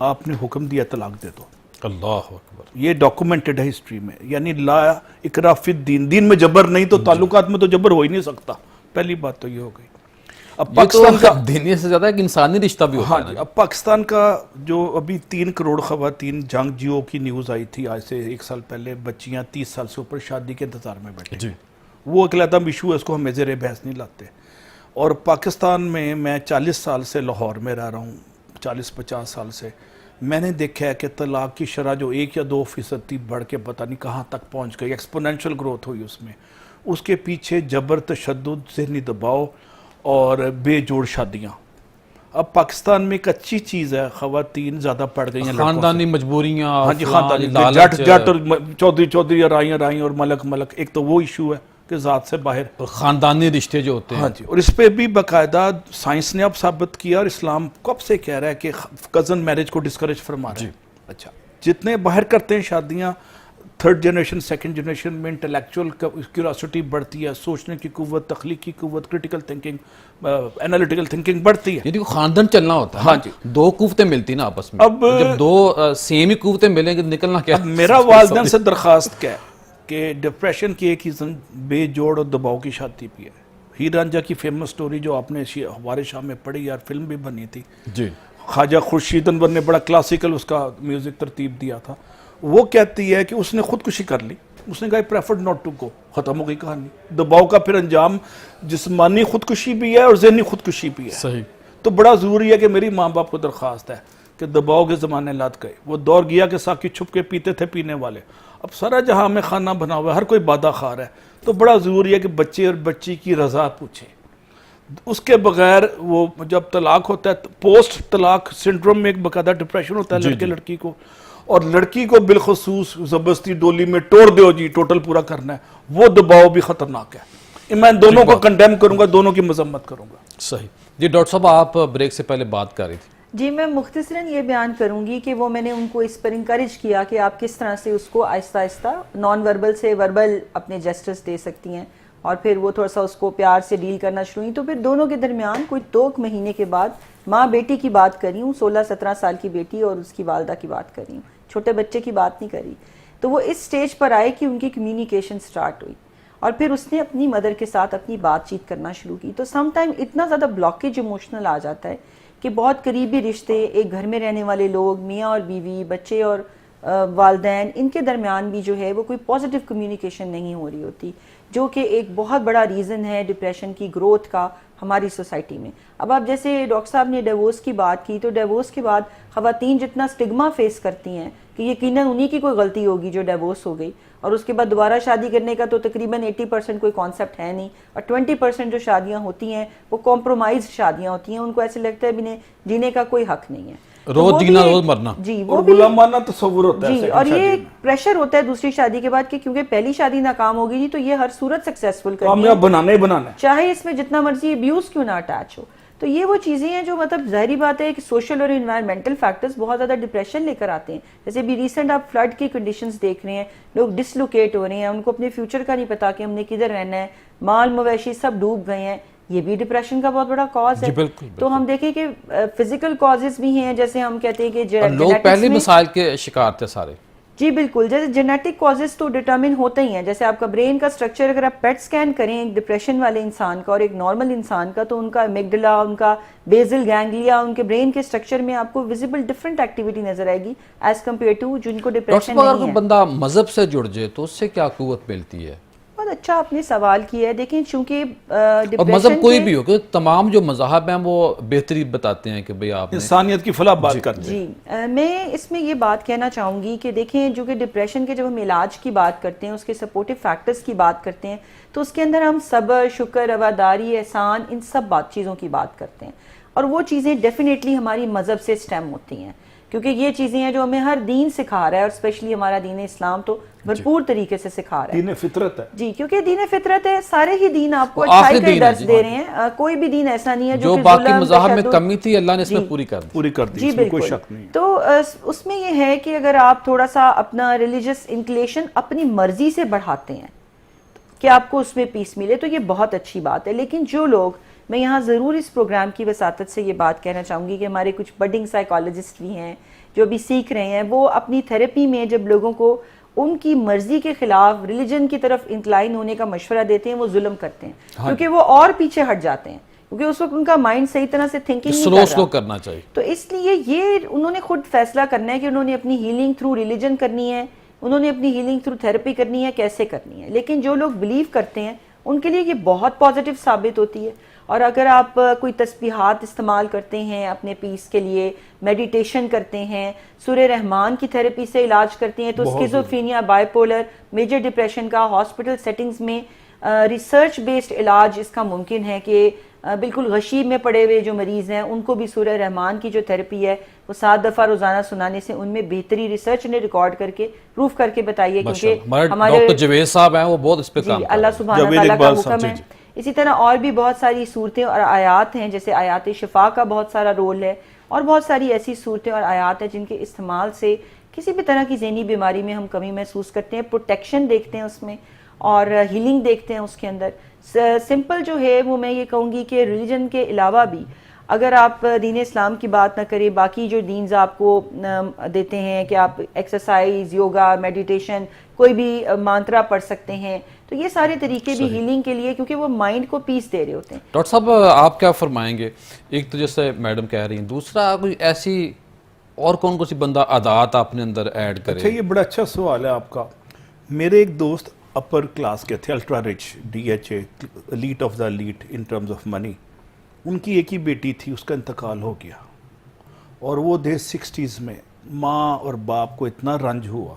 آپ نے حکم دیا طلاق دے دو. اللہ اکبر. یہ ڈاکومنٹڈ ہے ہسٹری میں, یعنی لا اکراہ فی الدین, دین میں جبر نہیں, تو تعلقات میں تو جبر ہو ہی نہیں سکتا. پہلی بات تو یہ ہو گئی. اب پاکستان کا دینی سے زیادہ ایک انسانی رشتہ بھی ہوتا ہے. اب پاکستان کا جو ابھی 3 کروڑ خواتین جنگجوؤں کی نیوز آئی تھی آج سے 1 سال پہلے, بچیاں 30 سال سے اوپر شادی کے انتظار میں بیٹھے, وہ ایک علیحدہ ایشو ہے, اس کو ہم زیر بحث نہیں لاتے. اور پاکستان میں 40 سال سے لاہور میں رہ رہا ہوں, 40-50 سال سے. میں نے دیکھا ہے کہ طلاق کی شرح جو 1 یا 2% تھی, بڑھ کے پتہ نہیں کہاں تک پہنچ گئی, ایکسپونینشل گروتھ ہوئی اس میں. اس کے پیچھے جبر, تشدد, ذہنی دباؤ اور بے جوڑ شادیاں. اب پاکستان میں ایک اچھی چیز ہے, خواتین زیادہ پڑ گئی ہیں, خاندانی مجبوریاں. ہاں جی, خاندانی جٹ اور چودھری رائیں اور ملک. ایک تو وہ ایشو ہے کہ ذات سے باہر خاندانی رشتے جو ہوتے ہیں. ہاں جی. اور اس پہ بھی باقاعدہ سائنس نے اب ثابت کیا, اور اسلام کب سے کہہ رہا ہے کہ کزن میرج کو ڈسکریج فرما رہا ہے. اچھا, جتنے باہر کرتے ہیں شادیاں, 3rd جنریشن 2nd جنریشن میں انٹلیکچوئل کیوریاسٹی بڑھتی ہے, سوچنے کی قوت, تخلیقی قوت, کریٹیکل تھنکنگ, انالیٹیکل تھنکنگ بڑھتی ہے. یعنی خاندان چلنا ہوتا ہے. ہاں جی. 2 قوتیں ملتی نا آپس میں. اب جب 2 سیم ہی قوتیں ملیں گے نکلنا کیا؟ میرا والدین سے درخواست کیا ہے کہ ڈپریشن کی ایک ریزن بے جوڑ اور دباؤ کی شادی بھی ہے. ہیر رانجھا کی فیمس سٹوری جو آپ نے ہمارے شاہ میں پڑھی یار, فلم بھی بنی تھی. جی. خواجہ خورشید انور نے بڑا کلاسیکل اس کا میوزک ترتیب دیا تھا. وہ کہتی ہے کہ اس نے خودکشی کر لی. اس نے کہا پریفرڈ ناٹ ٹو گو. ختم ہو گئی کہانی. دباؤ کا پھر انجام جسمانی خودکشی بھی ہے اور ذہنی خودکشی بھی ہے. صحیح. تو بڑا ضروری ہے کہ میری ماں باپ کو درخواست ہے کہ دباؤ کے زمانے لات گئے. وہ دور گیا کہ ساقی چھپ کے پیتے تھے پینے والے. اب سارا جہاں میں کھانا بنا ہوا ہے, ہر کوئی بادہ خار ہے. تو بڑا ضروری ہے کہ بچے اور بچی کی رضا پوچھیں. اس کے بغیر وہ جب طلاق ہوتا ہے, پوسٹ طلاق سنڈروم میں ایک باقاعدہ ڈپریشن ہوتا ہے لڑکے لڑکی کو, اور لڑکی کو بالخصوص زبردستی ڈولی میں توڑ دیو جی ٹوٹل پورا کرنا ہے, وہ دباؤ بھی خطرناک ہے. میں دونوں کو کنڈیم کروں گا, دونوں کی مذمت کروں گا. صحیح. جی ڈاکٹر صاحب آپ بریک سے پہلے بات کر رہی تھی. جی میں مختصراً یہ بیان کروں گی کہ وہ میں نے ان کو اس پر انکریج کیا کہ آپ کس طرح سے اس کو آہستہ آہستہ نان وربل سے وربل اپنے جسٹس دے سکتی ہیں, اور پھر وہ تھوڑا سا اس کو پیار سے ڈیل کرنا شروع ہوئی. تو پھر دونوں کے درمیان کوئی 2 مہینے کے بعد ماں بیٹی کی بات کر رہی ہوں, 16-17 سال کی بیٹی اور اس کی والدہ کی بات کر رہی ہوں, چھوٹے بچے کی بات نہیں کری. تو وہ اس سٹیج پر آئے کہ ان کی کمیونیکیشن سٹارٹ ہوئی, اور پھر اس نے اپنی مدر کے ساتھ اپنی بات چیت کرنا شروع کی. تو سم ٹائم اتنا زیادہ بلاکیج ایموشنل آ جاتا ہے کہ بہت قریبی رشتے, ایک گھر میں رہنے والے لوگ, میاں اور بیوی, بچے اور والدین, ان کے درمیان بھی جو ہے وہ کوئی پازیٹیو کمیونیکیشن نہیں ہو رہی ہوتی, جو کہ ایک بہت بڑا ریزن ہے ڈپریشن کی گروتھ کا ہماری سوسائٹی میں. اب آپ جیسے ڈاکٹر صاحب نے ڈیورس کی بات کی, تو ڈیورس کے بعد خواتین جتنا سٹگما فیس کرتی ہیں کہ یقیناً انہی کی کوئی غلطی ہوگی جو ڈیورس ہو گئی, اور اس کے بعد دوبارہ شادی کرنے کا تو تقریباً 80% کوئی کانسیپٹ ہے نہیں, اور 20% جو شادیاں ہوتی ہیں وہ کمپرومائز شادیاں ہوتی ہیں. ان کو ایسے لگتا ہے بھی جینے کا کوئی حق نہیں ہے, روز جینا روز مرنا. جی اور غلامانہ تصور ہوتا ہے. جی, اور یہ ایک پریشر ہوتا ہے دوسری شادی کے بعد کہ کیونکہ پہلی شادی ناکام ہوگی جی تو یہ ہر صورت سکسیسفل کرنی ہے, کامیاب بنانا ہی بنانا ہے, چاہے اس میں جتنا مرضی ابیوز کیوں نہ اٹیچ ہو. تو یہ وہ چیزیں ہیں جو مطلب ظاہری بات ہے کہ سوشل اور انوائرمنٹل فیکٹرز بہت زیادہ ڈپریشن لے کر آتے ہیں. جیسے بھی ریسنٹ آپ فلڈ کی کنڈیشنز دیکھ رہے ہیں, لوگ ڈسلوکیٹ ہو رہے ہیں, ان کو اپنے فیوچر کا نہیں پتا کہ ہم نے کدھر رہنا ہے, مال مویشی سب ڈوب گئے ہیں. یہ بھی ڈپریشن کا بہت بڑا کاز ہے. تو ہم دیکھیں کہ فزیکل کازز بھی ہیں, جیسے ہم کہتے ہیں کہ لوگ پہلے مسائل کے شکار تھے سارے. جی بالکل, جیسے جینیٹک کازز تو ڈٹرمن ہوتے ہی ہیں. جیسے آپ کا برین کا سٹرکچر اگر آپ پیٹ سکین کریں ایک ڈپریشن والے انسان کا اور ایک نارمل انسان کا, تو ان کا امیگڈلا, ان کا بیزل گینگلیا, ان کے برین کے سٹرکچر میں آپ کو ویزیبل ڈفرنٹ ایکٹیویٹی نظر آئے گی ایز کمپیئر ٹو جن کو ڈپریشن نہیں ہے. اگر بندہ مذہب سے جڑ جائے تو اس سے کیا قوت ملتی ہے؟ بہت اچھا آپ نے سوال کیا ہے. دیکھیں چونکہ اور مذہب کوئی بھی ہو, کہ تمام جو مذاہب ہیں وہ بہتری بتاتے ہیں کہ بھئی آپ انسانیت کی فلاح بات کرتے ہیں. جی میں اس میں یہ بات کہنا چاہوں گی کہ دیکھیں جو کہ ڈپریشن کے جب ہم علاج کی بات کرتے ہیں, اس کے سپورٹیو فیکٹرز کی بات کرتے ہیں, تو اس کے اندر ہم صبر, شکر, رواداری, احسان, ان سب چیزوں کی بات کرتے ہیں. اور وہ چیزیں ڈیفینیٹلی ہماری مذہب سے سٹیم ہوتی ہیں, کیونکہ یہ چیزیں ہیں جو ہمیں ہر دین سکھا رہا ہے, اور اسپیشلی ہمارا دین اسلام تو بھرپور طریقے سے سکھا رہا ہے. دین فطرت ہے. جی, کیونکہ دین فطرت ہے, سارے ہی دین آپ کو اچھائی کا درس دے رہے ہیں. کوئی بھی دین ایسا نہیں ہے جو باقی مذاہب میں کمی تھی اللہ نے اس میں پوری کر دی. جی بالکل. تو اس میں یہ ہے کہ اگر آپ تھوڑا سا اپنا ریلیجس انکلیشن اپنی مرضی سے بڑھاتے ہیں کہ آپ کو اس میں پیس ملے, تو یہ بہت اچھی بات ہے. لیکن جو لوگ, میں یہاں ضرور اس پروگرام کی وساطت سے یہ بات کہنا چاہوں گی کہ ہمارے کچھ بڈنگ سائیکالوجسٹ بھی ہیں جو بھی سیکھ رہے ہیں, وہ اپنی تھیراپی میں جب لوگوں کو ان کی مرضی کے خلاف ریلیجن کی طرف انکلائن ہونے کا مشورہ دیتے ہیں, وہ ظلم کرتے ہیں, کیونکہ وہ اور پیچھے ہٹ جاتے ہیں, کیونکہ اس وقت ان کا مائنڈ صحیح طرح سے تھنکنگ نہیں کر رہا. کرنا چاہیے. تو اس لیے یہ انہوں نے خود فیصلہ کرنا ہے کہ انہوں نے اپنی ہیلنگ تھرو ریلیجن کرنی ہے, انہوں نے اپنی ہیلنگ تھرو تھیراپی کرنی ہے, کیسے کرنی ہے. لیکن جو لوگ بلیو کرتے ہیں ان کے لیے یہ بہت پازیٹیو ثابت ہوتی ہے. اور اگر آپ کوئی تسبیحات استعمال کرتے ہیں اپنے پیس کے لیے, میڈیٹیشن کرتے ہیں, سورہ رحمان کی تھیراپی سے علاج کرتے ہیں, تو schizophrenia, bipolar, major depression کا ہاسپٹل سیٹنگز میں ریسرچ بیسڈ علاج اس کا ممکن ہے کہ بالکل غشی میں پڑے ہوئے جو مریض ہیں ان کو بھی سورہ رحمان کی جو تھیراپی ہے وہ 7 دفعہ روزانہ سنانے سے ان میں بہتری ریسرچ نے ریکارڈ کر کے پروف کر کے بتائی ہے. کیونکہ ہمارے ڈاکٹر جوید صاحب ہیں وہ بہت اس پہ کام کر رہے ہیں, اللہ سبحانہ تعالیٰ کا حکم ہے. اسی طرح اور بھی بہت ساری صورتیں اور آیات ہیں, جیسے آیات شفا کا بہت سارا رول ہے, اور بہت ساری ایسی صورتیں اور آیات ہیں جن کے استعمال سے کسی بھی طرح کی ذہنی بیماری میں ہم کمی محسوس کرتے ہیں. پروٹیکشن دیکھتے ہیں اس میں, اور ہیلنگ دیکھتے ہیں اس کے اندر. سمپل جو ہے وہ میں یہ کہوں گی کہ ریلیجن کے علاوہ بھی اگر آپ دین اسلام کی بات نہ کریں، باقی جو دینز آپ کو دیتے ہیں کہ آپ ایکسرسائز، یوگا، میڈیٹیشن، کوئی بھی مانترا پڑھ سکتے ہیں، تو یہ سارے طریقے بھی ہیلنگ کے لیے، کیونکہ وہ مائنڈ کو پیس دے رہے ہوتے ہیں۔ ڈاکٹر صاحب آپ کیا فرمائیں گے؟ ایک تو جیسے میڈم کہہ رہی ہیں، دوسرا کوئی ایسی اور کون سی بندہ عادات اپنے اندر ایڈ کرے؟ اچھا، یہ بڑا اچھا سوال ہے آپ کا۔ میرے ایک دوست اپر کلاس کے تھے، ultra rich, DHA، elite of the elite in terms of money. ان کی ایک ہی بیٹی تھی، اس کا انتقال ہو گیا، اور وہ تھے 60s میں۔ ماں اور باپ کو اتنا رنج ہوا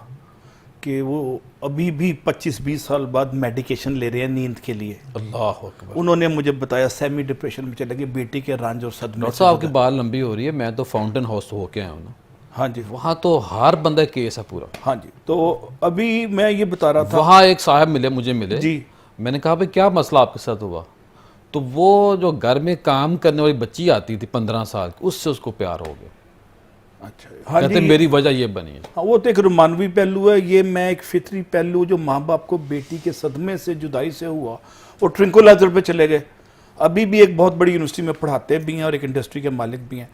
کہ وہ ابھی بھی 25-20 سال بعد میڈیکیشن لے رہے ہیں نیند کے لیے۔ اللہ اکبر۔ انہوں نے مجھے بتایا سیمی ڈپریشن میں چلے گئے، بیٹی کے رنج اور صدمے ڈاکٹر صاحب آپ کی بات لمبی ہو رہی ہے، میں تو فاؤنٹین ہاؤس ہو کے آیا ہوں نا، ہاں جی، وہاں تو ہر بندہ کیس ہے پورا۔ ہاں جی۔ تو ابھی میں یہ بتا رہا تھا، وہاں ایک صاحب مجھے ملے جی، میں نے کہا بھائی کیا مسئلہ آپ کے ساتھ ہوا؟ تو وہ جو گھر میں کام کرنے والی بچی آتی تھی 15 سال کی، اس سے اس کو پیار ہو گیا۔ اچھا، ہاں کہتے جی، میری وجہ یہ بنی ہے۔ ہاں، وہ تو ایک رومانوی پہلو ہے، یہ میں ایک فطری پہلو جو ماں باپ کو بیٹی کے صدمے سے، جدائی سے ہوا، وہ ٹرنکولائزر پہ چلے گئے۔ ابھی بھی ایک بہت بڑی یونیورسٹی میں پڑھاتے بھی ہیں اور ایک انڈسٹری کے مالک بھی ہیں۔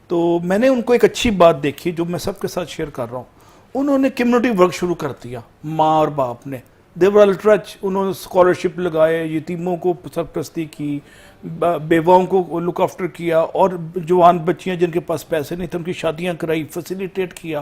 تو میں نے ان کو ایک اچھی بات دیکھی جو میں سب کے ساتھ شیئر کر رہا ہوں۔ انہوں نے کمیونٹی ورک شروع کر دیا، ماں اور باپ نے، دیور الٹرچ، انہوں نے اسکالرشپ لگائے، یتیموں کو سرپرستی کی، بیواؤں کو لک آفٹر کیا، اور جوان بچیاں جن کے پاس پیسے نہیں تھے ان کی شادیاں کرائی، فیسیلیٹیٹ کیا۔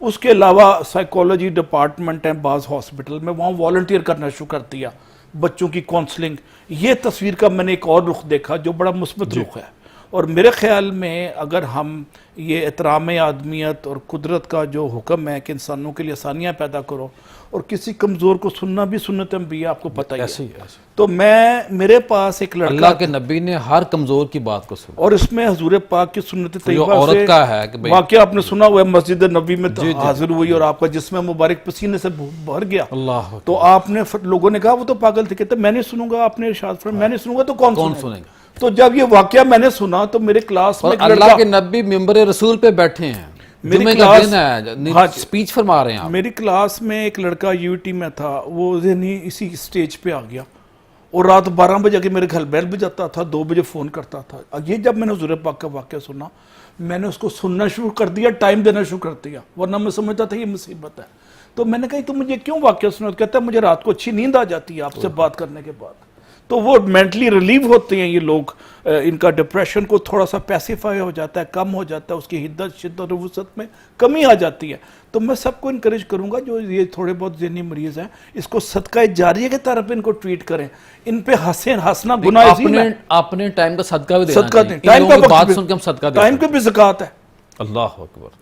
اس کے علاوہ سائیکالوجی ڈپارٹمنٹ ہیں بعض ہاسپٹل میں، وہاں والنٹیئر کرنا شروع کر دیا، بچوں کی کونسلنگ۔ یہ تصویر کا میں نے ایک اور رخ دیکھا جو بڑا مثبت رخ ہے، اور میرے خیال میں اگر ہم یہ احترام آدمیت اور قدرت کا جو حکم ہے کہ انسانوں کے لیے آسانیاں پیدا کرو، اور کسی کمزور کو سننا بھی سنت انبیاء، آپ کو پتہ ہی ہے۔ تو میرے پاس ایک لڑکا، اللہ کے نبی نے ہر کمزور کی بات کو سنا، اور اس میں حضور پاک کی سنت طیبہ عورت سے کا ہے کہ واقعہ آپ نے سنا ہوا ہے، مسجد نبی میں حاضر ہوئی اور آپ کا جسم مبارک پسینے سے بھر گیا۔ اللہ تو آپ نے لوگوں نے کہا وہ تو پاگل تھے، کہتے میں نہیں سنوں گا، آپ نے ارشاد فرمایا میں نہیں سنوں گا تو کون سنے گا؟ تو جب یہ واقعہ میں نے سنا تو میرے کلاس میں اللہ کے نبی ممبر رسول پہ بیٹھے ہیں، جمعے کا دن ہے، سپیچ فرما رہے ہیں۔ میری کلاس میں ایک لڑکا UT میں تھا، وہ ذہنی اسی سٹیج پہ آ گیا، اور رات 12 بجے کے میرے گھر بیل بجاتا تھا، 2 بجے فون کرتا تھا۔ یہ جب میں نے حضور پاک کا واقعہ سنا، میں نے اس کو سننا شروع کر دیا، ٹائم دینا شروع کر دیا، ورنہ میں سمجھتا تھا یہ مصیبت ہے۔ تو میں نے کہا تم مجھے کیوں واقعہ سنا؟ کہتا ہے مجھے رات کو اچھی نیند آ جاتی ہے آپ سے بات کرنے کے بعد۔ تو وہ مینٹلی ریلیو ہوتے ہیں یہ لوگ، ان کا ڈپریشن کو تھوڑا سا پیسیفائی ہو جاتا ہے، کم ہو جاتا ہے، اس کی حدت شدت اور وسعت میں کمی آ جاتی ہے۔ تو میں سب کو انکریج کروں گا جو یہ تھوڑے بہت ذہنی مریض ہیں، اس کو صدقہ جاریہ کے طرف ان کو ٹریٹ کریں، ان پہ ہنسنا گناہ عظیم ہے۔ اپنے ٹائم کا صدقہ بھی دینا صدقہ دیں، چاہیے، ان لوگوں کی بات سن کے ہم صدقہ دیں، ٹائم پہ بھی زکوٰۃ ہے۔ اللہ اکبر۔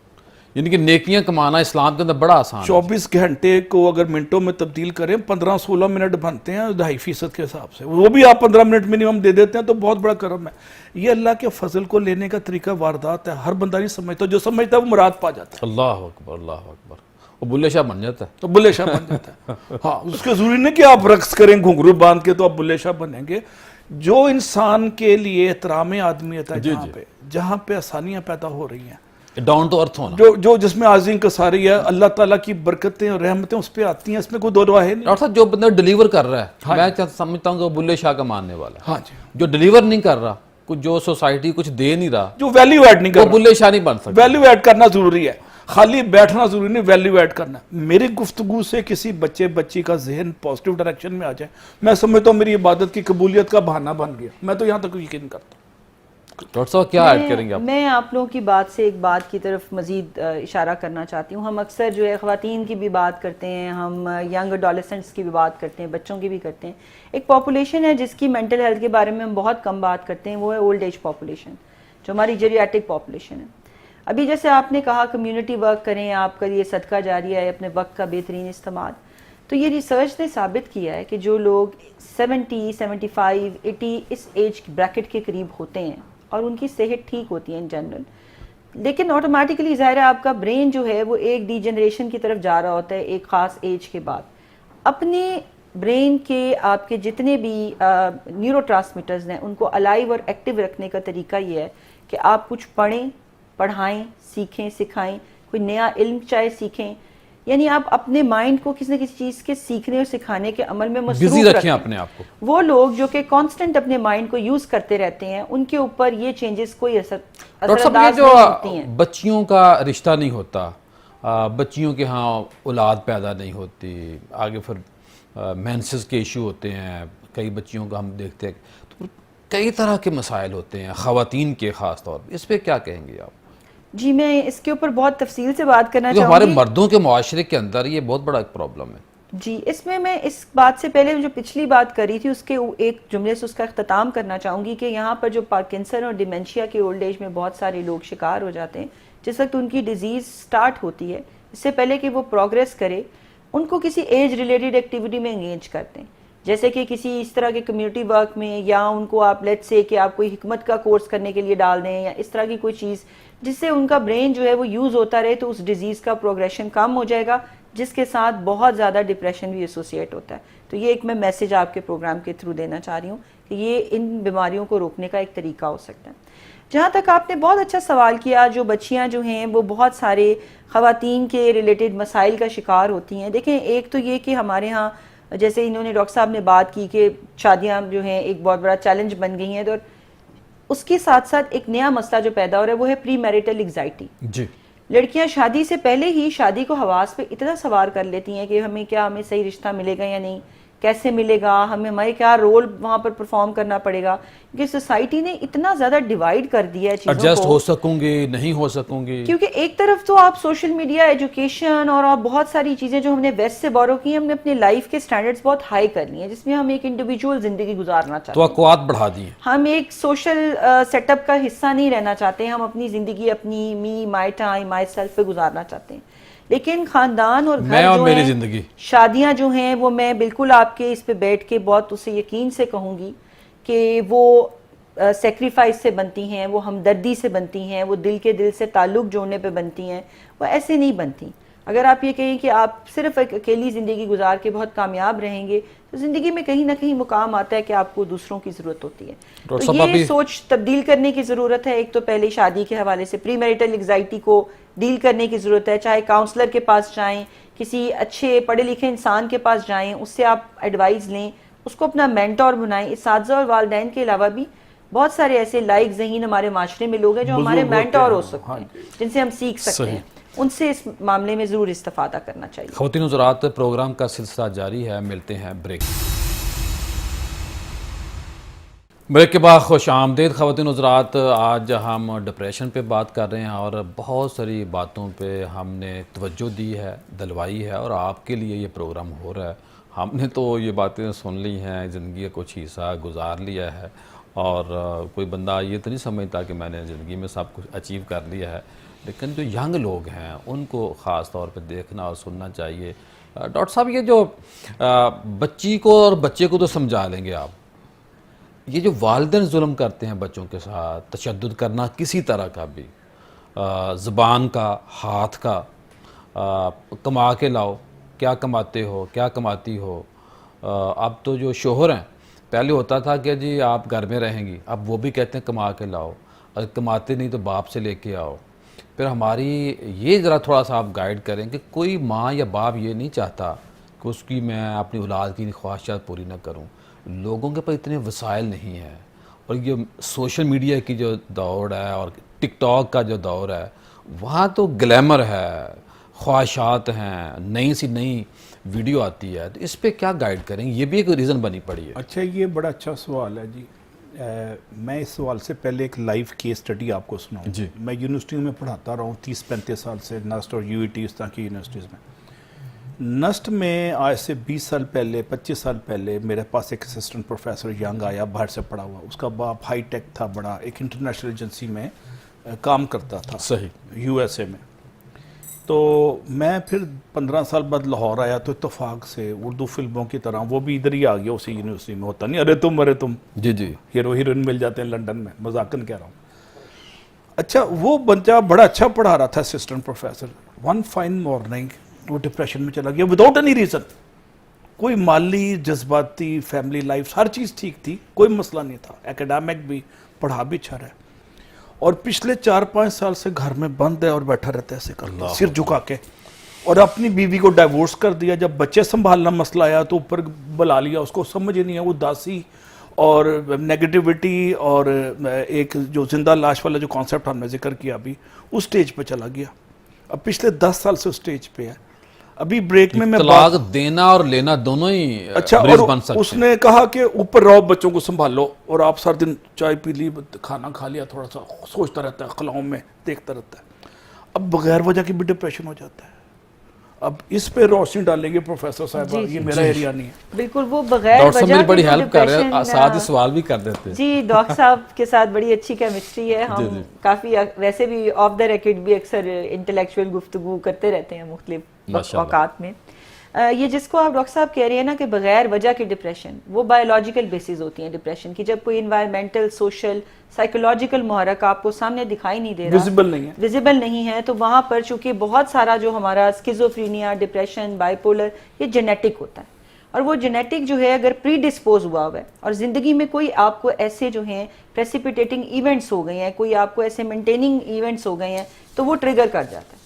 یعنی کہ نیکیاں کمانا اسلام کے اندر بڑا آسان ہے۔ 24 گھنٹے کو اگر منٹوں میں تبدیل کریں، 15-16 منٹ بنتے ہیں 2.5% کے حساب سے، وہ بھی آپ 15 منٹ منیمم دے دیتے ہیں تو بہت بڑا کرم ہے۔ یہ اللہ کے فضل کو لینے کا طریقہ واردات ہے، ہر بندہ نہیں سمجھتا، جو سمجھتا ہے وہ مراد پا جاتا ہے۔ اللہ اکبر، اللہ اکبر، وہ بلے شاہ بن جاتا ہے۔ تو بلے شاہ بن جاتا ہے۔ ہاں، اس کے ضروری نہیں کہ آپ رقص کریں گھنگرو باندھ کے تو آپ بلے شاہ بنیں گے۔ جو انسان کے لیے احترام آدمیت ہے، جہاں پہ آسانیاں پیدا ہو رہی ہیں، ڈاؤن ٹو ارتھ ہونا، جو جس میں عظیم کساری ہے، اللہ تعالیٰ کی برکتیں اور رحمتیں اس پہ آتی ہیں، اس میں کوئی دو راہ نہیں۔ ڈاکٹر صاحب جو بندہ ڈیلیور کر رہا ہے، میں سمجھتا ہوں کہ وہ بلے شاہ کا ماننے والا ہے۔ ہاں جی، جو ڈیلیور نہیں کر رہا، کچھ جو سوسائٹی کچھ دے نہیں رہا، جو ویلیو ایڈ نہیں وہ کرنا، بلے شاہ نہیں بن سکتا۔ ویلیو ایڈ کرنا ضروری ہے، خالی بیٹھنا ضروری نہیں، ویلیو ایڈ کرنا۔ میری گفتگو سے کسی بچی کا ذہن پازیٹیو ڈائریکشن میں آ جائے، میں سمجھتا ہوں میری عبادت کی قبولیت کا بہانہ بن گیا۔ میں تو یہاں تک یقین کرتا ہوں۔ ڈاکٹر صاحب کیا ایڈ کریں گے آپ؟ میں آپ لوگوں کی بات سے ایک بات کی طرف مزید اشارہ کرنا چاہتی ہوں۔ ہم اکثر جو ہے خواتین کی بھی بات کرتے ہیں، ہم ینگ اڈولسنٹس کی بھی بات کرتے ہیں، بچوں کی بھی کرتے ہیں۔ ایک پاپولیشن ہے جس کی مینٹل ہیلتھ کے بارے میں ہم بہت کم بات کرتے ہیں، وہ ہے اولڈ ایج پاپولیشن، جو ہماری جیریاٹک پاپولیشن ہے۔ ابھی جیسے آپ نے کہا کمیونٹی ورک کریں، آپ کا یہ صدقہ جاریہ ہے، اپنے وقت کا بہترین استعمال، تو یہ ریسرچ نے ثابت کیا ہے کہ جو لوگ 70, 75, 80 اس ایج بریکٹ کے قریب ہوتے ہیں اور ان کی صحت ٹھیک ہوتی ہے ان جنرل، لیکن آٹومیٹکلی ظاہر ہے آپ کا برین جو ہے وہ ایک ڈی جنریشن کی طرف جا رہا ہوتا ہے ایک خاص ایج کے بعد۔ اپنے برین کے آپ کے جتنے بھی نیورو ٹرانسمیٹرز ہیں ان کو الائیو اور ایکٹیو رکھنے کا طریقہ یہ ہے کہ آپ کچھ پڑھیں، پڑھائیں، سیکھیں، سکھائیں، کوئی نیا علم چاہے سیکھیں، یعنی آپ اپنے مائنڈ کو کسی نہ کسی چیز کے سیکھنے اور سکھانے کے عمل میں بزی مصروف رکھیں رکھیں. اپنے آپ کو. وہ لوگ جو کہ کانسٹنٹ اپنے مائنڈ کو یوز کرتے رہتے ہیں ان کے اوپر یہ چینجز کوئی اثر ڈاکٹر صاحب، یہ انداز جو نہیں ہوتی ہیں. بچیوں کا رشتہ نہیں ہوتا، بچیوں کے ہاں اولاد پیدا نہیں ہوتی، آگے پھر مینسز کے ایشو ہوتے ہیں، کئی بچیوں کا ہم دیکھتے ہیں، تو کئی طرح کے مسائل ہوتے ہیں خواتین کے خاص طور پہ، اس پہ کیا کہیں گے آپ؟ جی میں اس کے اوپر بہت تفصیل سے بات کرنا کیونکہ چاہوں ہمارے گی. مردوں کے معاشرے کے اندر یہ بہت بڑا ایک پرابلم ہے. جی اس میں اس بات سے پہلے جو پچھلی بات کری تھی اس کے ایک جملے سے اس کا اختتام کرنا چاہوں گی کہ یہاں پر جو پارکنسن اور ڈیمنشیا کے اولڈ ایج میں بہت سارے لوگ شکار ہو جاتے ہیں، جس وقت ان کی ڈیزیز سٹارٹ ہوتی ہے اس سے پہلے کہ وہ پروگریس کرے، ان کو کسی ایج ریلیٹڈ ایکٹیویٹی میں انگیج کرتے ہیں، جیسے کہ کسی اس طرح کے کمیونٹی ورک میں، یا ان کو آپ لیٹ سے کہ آپ کوئی حکمت کا کورس کرنے کے لیے ڈال دیں، یا اس طرح کی کوئی چیز جس سے ان کا برین جو ہے وہ یوز ہوتا رہے، تو اس ڈیزیز کا پروگریشن کم ہو جائے گا، جس کے ساتھ بہت زیادہ ڈپریشن بھی ایسوسیٹ ہوتا ہے. تو یہ ایک میں میسج آپ کے پروگرام کے تھرو دینا چاہ رہی ہوں کہ یہ ان بیماریوں کو روکنے کا ایک طریقہ ہو سکتا ہے. جہاں تک آپ نے بہت اچھا سوال کیا، جو بچیاں جو ہیں وہ بہت سارے خواتین کے ریلیٹڈ مسائل کا شکار ہوتی ہیں. دیکھیں ایک تو یہ کہ ہمارے ہاں جیسے انہوں نے ڈاکٹر صاحب نے بات کی کہ شادیاں جو ہیں ایک بہت بڑا چیلنج بن گئی ہیں، تو اس کے ساتھ ساتھ ایک نیا مسئلہ جو پیدا ہو رہا ہے وہ ہے پری میریٹل انگزائٹی. جی، لڑکیاں شادی سے پہلے ہی شادی کو حواس پہ اتنا سوار کر لیتی ہیں کہ ہمیں صحیح رشتہ ملے گا یا نہیں، کیسے ملے گا، ہمارے کیا رول وہاں پر پرفارم کرنا پڑے گا، کیونکہ سوسائٹی نے اتنا زیادہ ڈیوائیڈ کر دیا ہے چیزوں کو. ایڈجسٹ ہو سکوں گی نہیں ہو سکوں گی، کیونکہ ایک طرف تو آپ سوشل میڈیا، ایجوکیشن اور بہت ساری چیزیں جو ہم نے ویسٹ سے بورو کی ہیں، ہم نے اپنے لائف کے سٹینڈرڈز بہت ہائی کر لی ہیں، جس میں ہم ایک انڈیویجول زندگی گزارنا چاہتے ہیں، توقعات بڑھا دی ہیں. ہم ایک سوشل سیٹ اپ کا حصہ نہیں رہنا چاہتے، ہم اپنی زندگی اپنی می مائی ٹائم مائی سیلف پہ گزارنا چاہتے ہیں. لیکن خاندان اور میں گھر اور جو میری ہیں، زندگی، شادیاں جو ہیں، وہ میں بالکل آپ کے اس پہ بیٹھ کے بہت اسے یقین سے کہوں گی کہ وہ سیکریفائس سے بنتی ہیں، وہ ہمدردی سے بنتی ہیں، وہ دل کے دل سے تعلق جوڑنے پہ بنتی ہیں، وہ ایسے نہیں بنتی. اگر آپ یہ کہیں کہ آپ صرف ایک اکیلی زندگی گزار کے بہت کامیاب رہیں گے، تو زندگی میں کہیں نہ کہیں مقام آتا ہے کہ آپ کو دوسروں کی ضرورت ہوتی ہے. تو یہ سوچ تبدیل کرنے کی ضرورت ہے. ایک تو پہلے شادی کے حوالے سے پری میریٹل انگزائٹی کو ڈیل کرنے کی ضرورت ہے، چاہے کاؤنسلر کے پاس جائیں، کسی اچھے پڑھے لکھے انسان کے پاس جائیں، اس سے آپ ایڈوائز لیں، اس کو اپنا مینٹور بنائیں. اساتذہ اور والدین کے علاوہ بھی بہت سارے ایسے لائق ذہین ہمارے معاشرے میں لوگ ہیں جو ہمارے مینٹور ہو سکتے ہیں، جن سے ہم سیکھ سکتے ہیں. ان سے اس معاملے میں ضرور استفادہ کرنا چاہیے. خواتین حضرات، پروگرام کا سلسلہ جاری ہے، ملتے ہیں بریک. بریک کے بعد خوش آمدید خواتین حضرات. آج ہم ڈپریشن پہ بات کر رہے ہیں اور بہت ساری باتوں پہ ہم نے توجہ دی ہے، دلوائی ہے، اور آپ کے لیے یہ پروگرام ہو رہا ہے. ہم نے تو یہ باتیں سن لی ہیں، زندگی کا کچھ حصہ گزار لیا ہے، اور کوئی بندہ یہ تو نہیں سمجھتا کہ میں نے زندگی میں سب کچھ اچیو کر لیا ہے. لیکن جو ینگ لوگ ہیں ان کو خاص طور پہ دیکھنا اور سننا چاہیے. ڈاکٹر صاحب، یہ جو بچی کو اور بچے کو تو سمجھا لیں گے آپ، یہ جو والدین ظلم کرتے ہیں بچوں کے ساتھ، تشدد کرنا کسی طرح کا بھی، زبان کا، ہاتھ کا، کما کے لاؤ، کیا کماتے ہو، کیا کماتی ہو. اب تو جو شوہر ہیں، پہلے ہوتا تھا کہ جی آپ گھر میں رہیں گی، اب وہ بھی کہتے ہیں کما کے لاؤ، اگر کماتے نہیں تو باپ سے لے کے آؤ. پھر ہماری یہ ذرا تھوڑا سا آپ گائیڈ کریں کہ کوئی ماں یا باپ یہ نہیں چاہتا کہ اس کی میں اپنی اولاد کی خواہشات پوری نہ کروں. لوگوں کے پاس اتنے وسائل نہیں ہیں، اور یہ سوشل میڈیا کی جو دور ہے اور ٹک ٹاک کا جو دور ہے، وہاں تو گلیمر ہے، خواہشات ہیں، نئی سی نئی ویڈیو آتی ہے. تو اس پہ کیا گائیڈ کریں؟ یہ بھی ایک ریزن بنی پڑی ہے. اچھا، یہ بڑا اچھا سوال ہے جی. میں اس سوال سے پہلے ایک لائیو کیس اسٹڈی آپ کو سناؤں. جی. میں یونیورسٹیوں میں پڑھاتا رہا ہوں 30-35 سال سے، نسٹ اور یو ای ٹی اس طرح کی یونیورسٹیز میں. نسٹ میں آج سے 20 سال پہلے، 25 سال پہلے میرے پاس ایک اسسٹنٹ پروفیسر ینگ آیا، باہر سے پڑھا ہوا. اس کا باپ ہائی ٹیک تھا، بڑا ایک انٹرنیشنل ایجنسی میں کام کرتا تھا، صحیح، یو ایس اے میں. تو میں پھر 15 سال بعد لاہور آیا تو اتفاق سے اردو فلموں کی طرح وہ بھی ادھر ہی آ گیا، اسی یونیورسٹی میں. ہوتا نہیں ارے تم جی جی، ہیرو ہیروئن مل جاتے ہیں لنڈن میں، مذاقن کہہ رہا ہوں. اچھا، وہ بچہ بڑا اچھا پڑھا رہا تھا، assistant professor. One fine morning وہ ڈپریشن میں چلا گیا وداؤٹ اینی ریزن. کوئی مالی، جذباتی، فیملی لائف ہر چیز ٹھیک تھی، کوئی مسئلہ نہیں تھا، ایکیڈیمک بھی، پڑھا بھی اچھا رہا. اور پچھلے 4-5 سال سے گھر میں بند ہے اور بیٹھا رہتا ہے ایسے کرتا، سر جھکا کے. اور اپنی بیوی کو ڈائیورس کر دیا. جب بچے سنبھالنا مسئلہ آیا تو اوپر بلا لیا, اس کو سمجھ ہی نہیں ہے, وہ داسی اور نیگیٹیوٹی اور ایک جو زندہ لاش والا جو کانسیپٹ ہم نے ذکر کیا ابھی, اس سٹیج پہ چلا گیا. اب پچھلے 10 سال سے اس سٹیج پہ ہے. ابھی بریک میں طلاق دینا اور لینا دونوں ہی اچھا, بریج اور بن سکتے اس نے کہا کہ اوپر رہو, بچوں کو سنبھال لو, اور آپ سارے دن چائے پی لی, کھانا کھا لیا, تھوڑا سا سوچتا رہتا ہے, خلاؤں میں دیکھتا رہتا ہے. اب بغیر وجہ کی بھی ڈپریشن ہو جاتا ہے. اب اس پہ روشنی ڈالیں گے پروفیسر صاحبہ, یہ میرا ایریا نہیں ہے. بالکل, وہ بغیر ڈاکٹر صاحب وجہ میری بڑی کے ہیلپ کر رہے ہیں, ڈپریشن. ساتھ ہی سوال بھی کر دیتے ہیں. جی, ڈاکٹر صاحب کے ساتھ بڑی اچھی کیمسٹری ہے. ہم کافی ویسے بھی آف دا ریکارڈ بھی اکثر انٹلیکچوئل گفتگو کرتے رہتے ہیں مختلف اوقات میں. یہ جس کو آپ ڈاکٹر صاحب کہہ رہے ہیں نا کہ بغیر وجہ کی ڈپریشن, وہ بایولوجیکل بیسز ہوتی ہیں ڈپریشن کی. جب کوئی انوائرمنٹل, سوشل, سائیکولوجیکل محرک آپ کو سامنے دکھائی نہیں دے رہا, ویزیبل نہیں ہے, تو وہاں پر چونکہ بہت سارا جو ہمارا اسکیزوفرینیا, ڈپریشن, بائی پولر, یہ جینیٹک ہوتا ہے. اور وہ جینیٹک جو ہے اگر پری ڈسپوز ہوا ہوا ہے, اور زندگی میں کوئی آپ کو ایسے جو ہیں پریسیپیٹیٹنگ ایونٹس ہو گئے ہیں, کوئی آپ کو ایسے مینٹیننگ ایونٹس ہو گئے ہیں, تو وہ ٹریگر کر جاتا ہے.